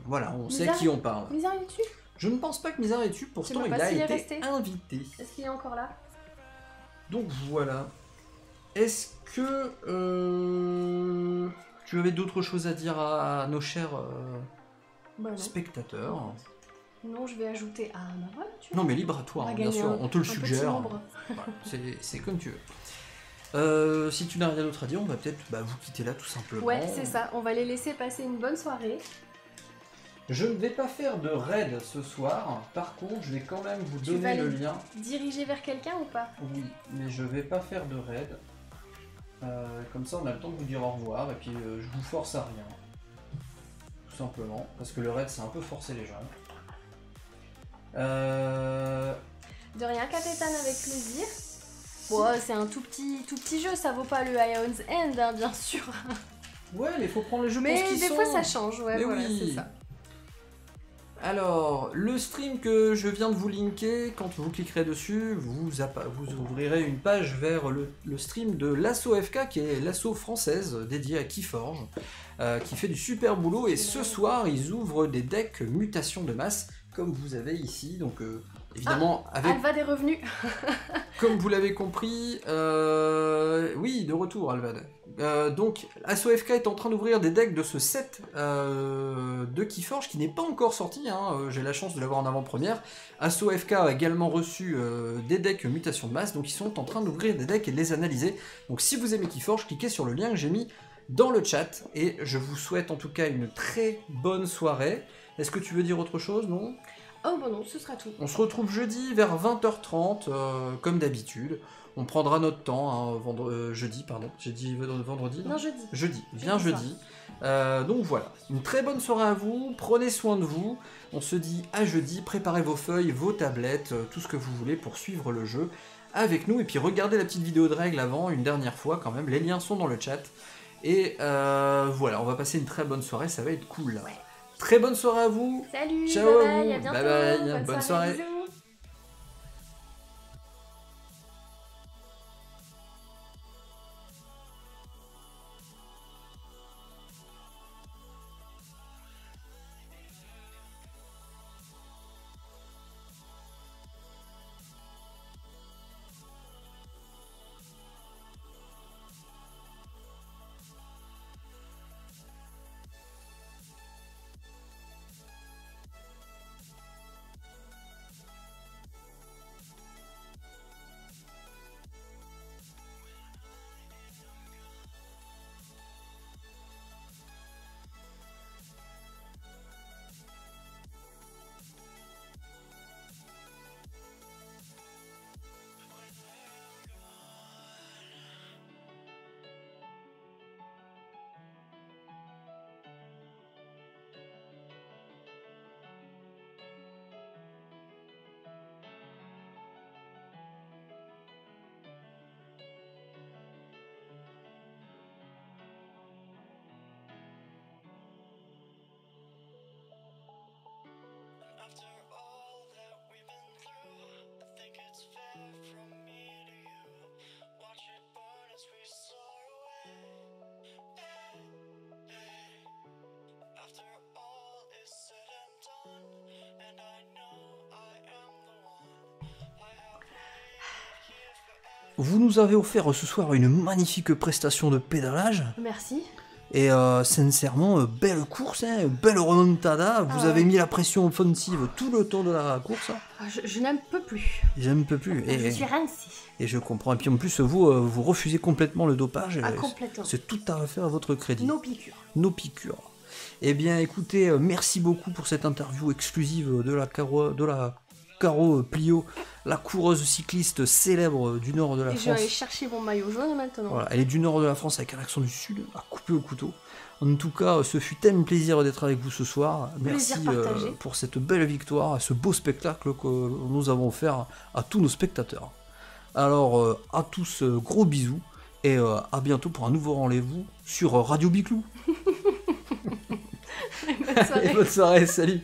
S1: voilà, on sait à qui on parle.
S2: Mizar est dessus?
S1: Je ne pense pas que Mizar est dessus, pourtant il a été invité.
S2: Est-ce qu'il est encore là?
S1: Donc voilà. Est-ce que tu avais d'autres choses à dire à nos chers spectateurs?
S2: Non, je vais ajouter... Ah, bah voilà,
S1: non, mais libre à toi, hein, bien sûr, on te le suggère. Voilà, c'est comme tu veux. Si tu n'as rien d'autre à dire, on va peut-être vous quitter là tout simplement.
S2: Ouais, c'est ça, on va les laisser passer une bonne soirée. Je
S1: ne vais pas faire de raid ce soir, par contre je vais quand même vous donner le lien.
S2: Diriger vers quelqu'un ou pas?
S1: Oui, mais je vais pas faire de raid. Comme ça on a le temps de vous dire au revoir et puis je vous force à rien. Tout simplement, parce que le raid c'est un peu forcer les gens.
S2: De rien, Capitaine, avec plaisir. Bon, c'est un tout petit jeu, ça vaut pas le Ion's End, hein, bien sûr.
S1: Ouais, mais il faut prendre les jeux pour ce qu'ils sont.
S2: Mais des fois ça change, ouais, mais voilà, oui. C'est ça.
S1: Alors, le stream que je viens de vous linker, quand vous cliquerez dessus, vous ouvrirez une page vers le stream de l'Asso FK, qui est l'asso française dédiée à Keyforge, qui fait du super boulot, et ce soir, ils ouvrent des decks mutation de masse, comme vous avez ici, donc évidemment avec...
S2: Alvad est revenu.
S1: Comme vous l'avez compris, oui, de retour Alvad. Donc, Asso FK est en train d'ouvrir des decks de ce set de Keyforge qui n'est pas encore sorti, hein, j'ai la chance de l'avoir en avant-première. Asso FK a également reçu des decks mutation de masse, donc ils sont en train d'ouvrir des decks et de les analyser. Donc si vous aimez Keyforge, cliquez sur le lien que j'ai mis dans le chat, et je vous souhaite en tout cas une très bonne soirée. Est-ce que tu veux dire autre chose, non ?
S2: Oh bah non, ce sera tout.
S1: On se retrouve jeudi vers 20h30, comme d'habitude. On prendra notre temps, hein, jeudi, pardon. J'ai dit vendredi, non,
S2: jeudi.
S1: Jeudi, bien jeudi. Donc voilà, une très bonne soirée à vous, prenez soin de vous. On se dit à jeudi, préparez vos feuilles, vos tablettes, tout ce que vous voulez pour suivre le jeu avec nous. Et puis regardez la petite vidéo de règles avant, une dernière fois quand même, les liens sont dans le chat. Et voilà, on va passer une très bonne soirée, ça va être cool là. Ouais. Très bonne soirée à vous.
S2: Salut,
S1: ciao
S2: bye
S1: à vous.
S2: Bye, à bientôt.
S1: Bye bye, bonne soirée.
S2: Bisous.
S1: Vous nous avez offert ce soir une magnifique prestation de pédalage.
S2: Merci.
S1: Et sincèrement, belle course, hein, belle remontada. Vous avez mis la pression offensive tout le temps de la course.
S2: Je n'en peux plus.
S1: J'aime peu plus.
S2: Je suis rincée.
S1: Et je comprends. Et puis en plus, vous refusez complètement le dopage.
S2: Complètement.
S1: C'est tout à refaire à votre crédit.
S2: Nos piqûres.
S1: Nos piqûres. Eh bien, écoutez, merci beaucoup pour cette interview exclusive de la Caro Plio, la coureuse cycliste célèbre du nord de la France.
S2: Je vais aller chercher mon maillot jaune maintenant.
S1: Voilà, elle est du nord de la France avec un accent du sud, à couper au couteau. En tout cas, ce fut un plaisir d'être avec vous ce soir. Merci pour cette belle victoire, ce beau spectacle que nous avons offert à tous nos spectateurs. Alors, à tous, gros bisous, et à bientôt pour un nouveau rendez-vous sur Radio Biclou.
S2: Bonne soirée.
S1: Et bonne soirée, salut.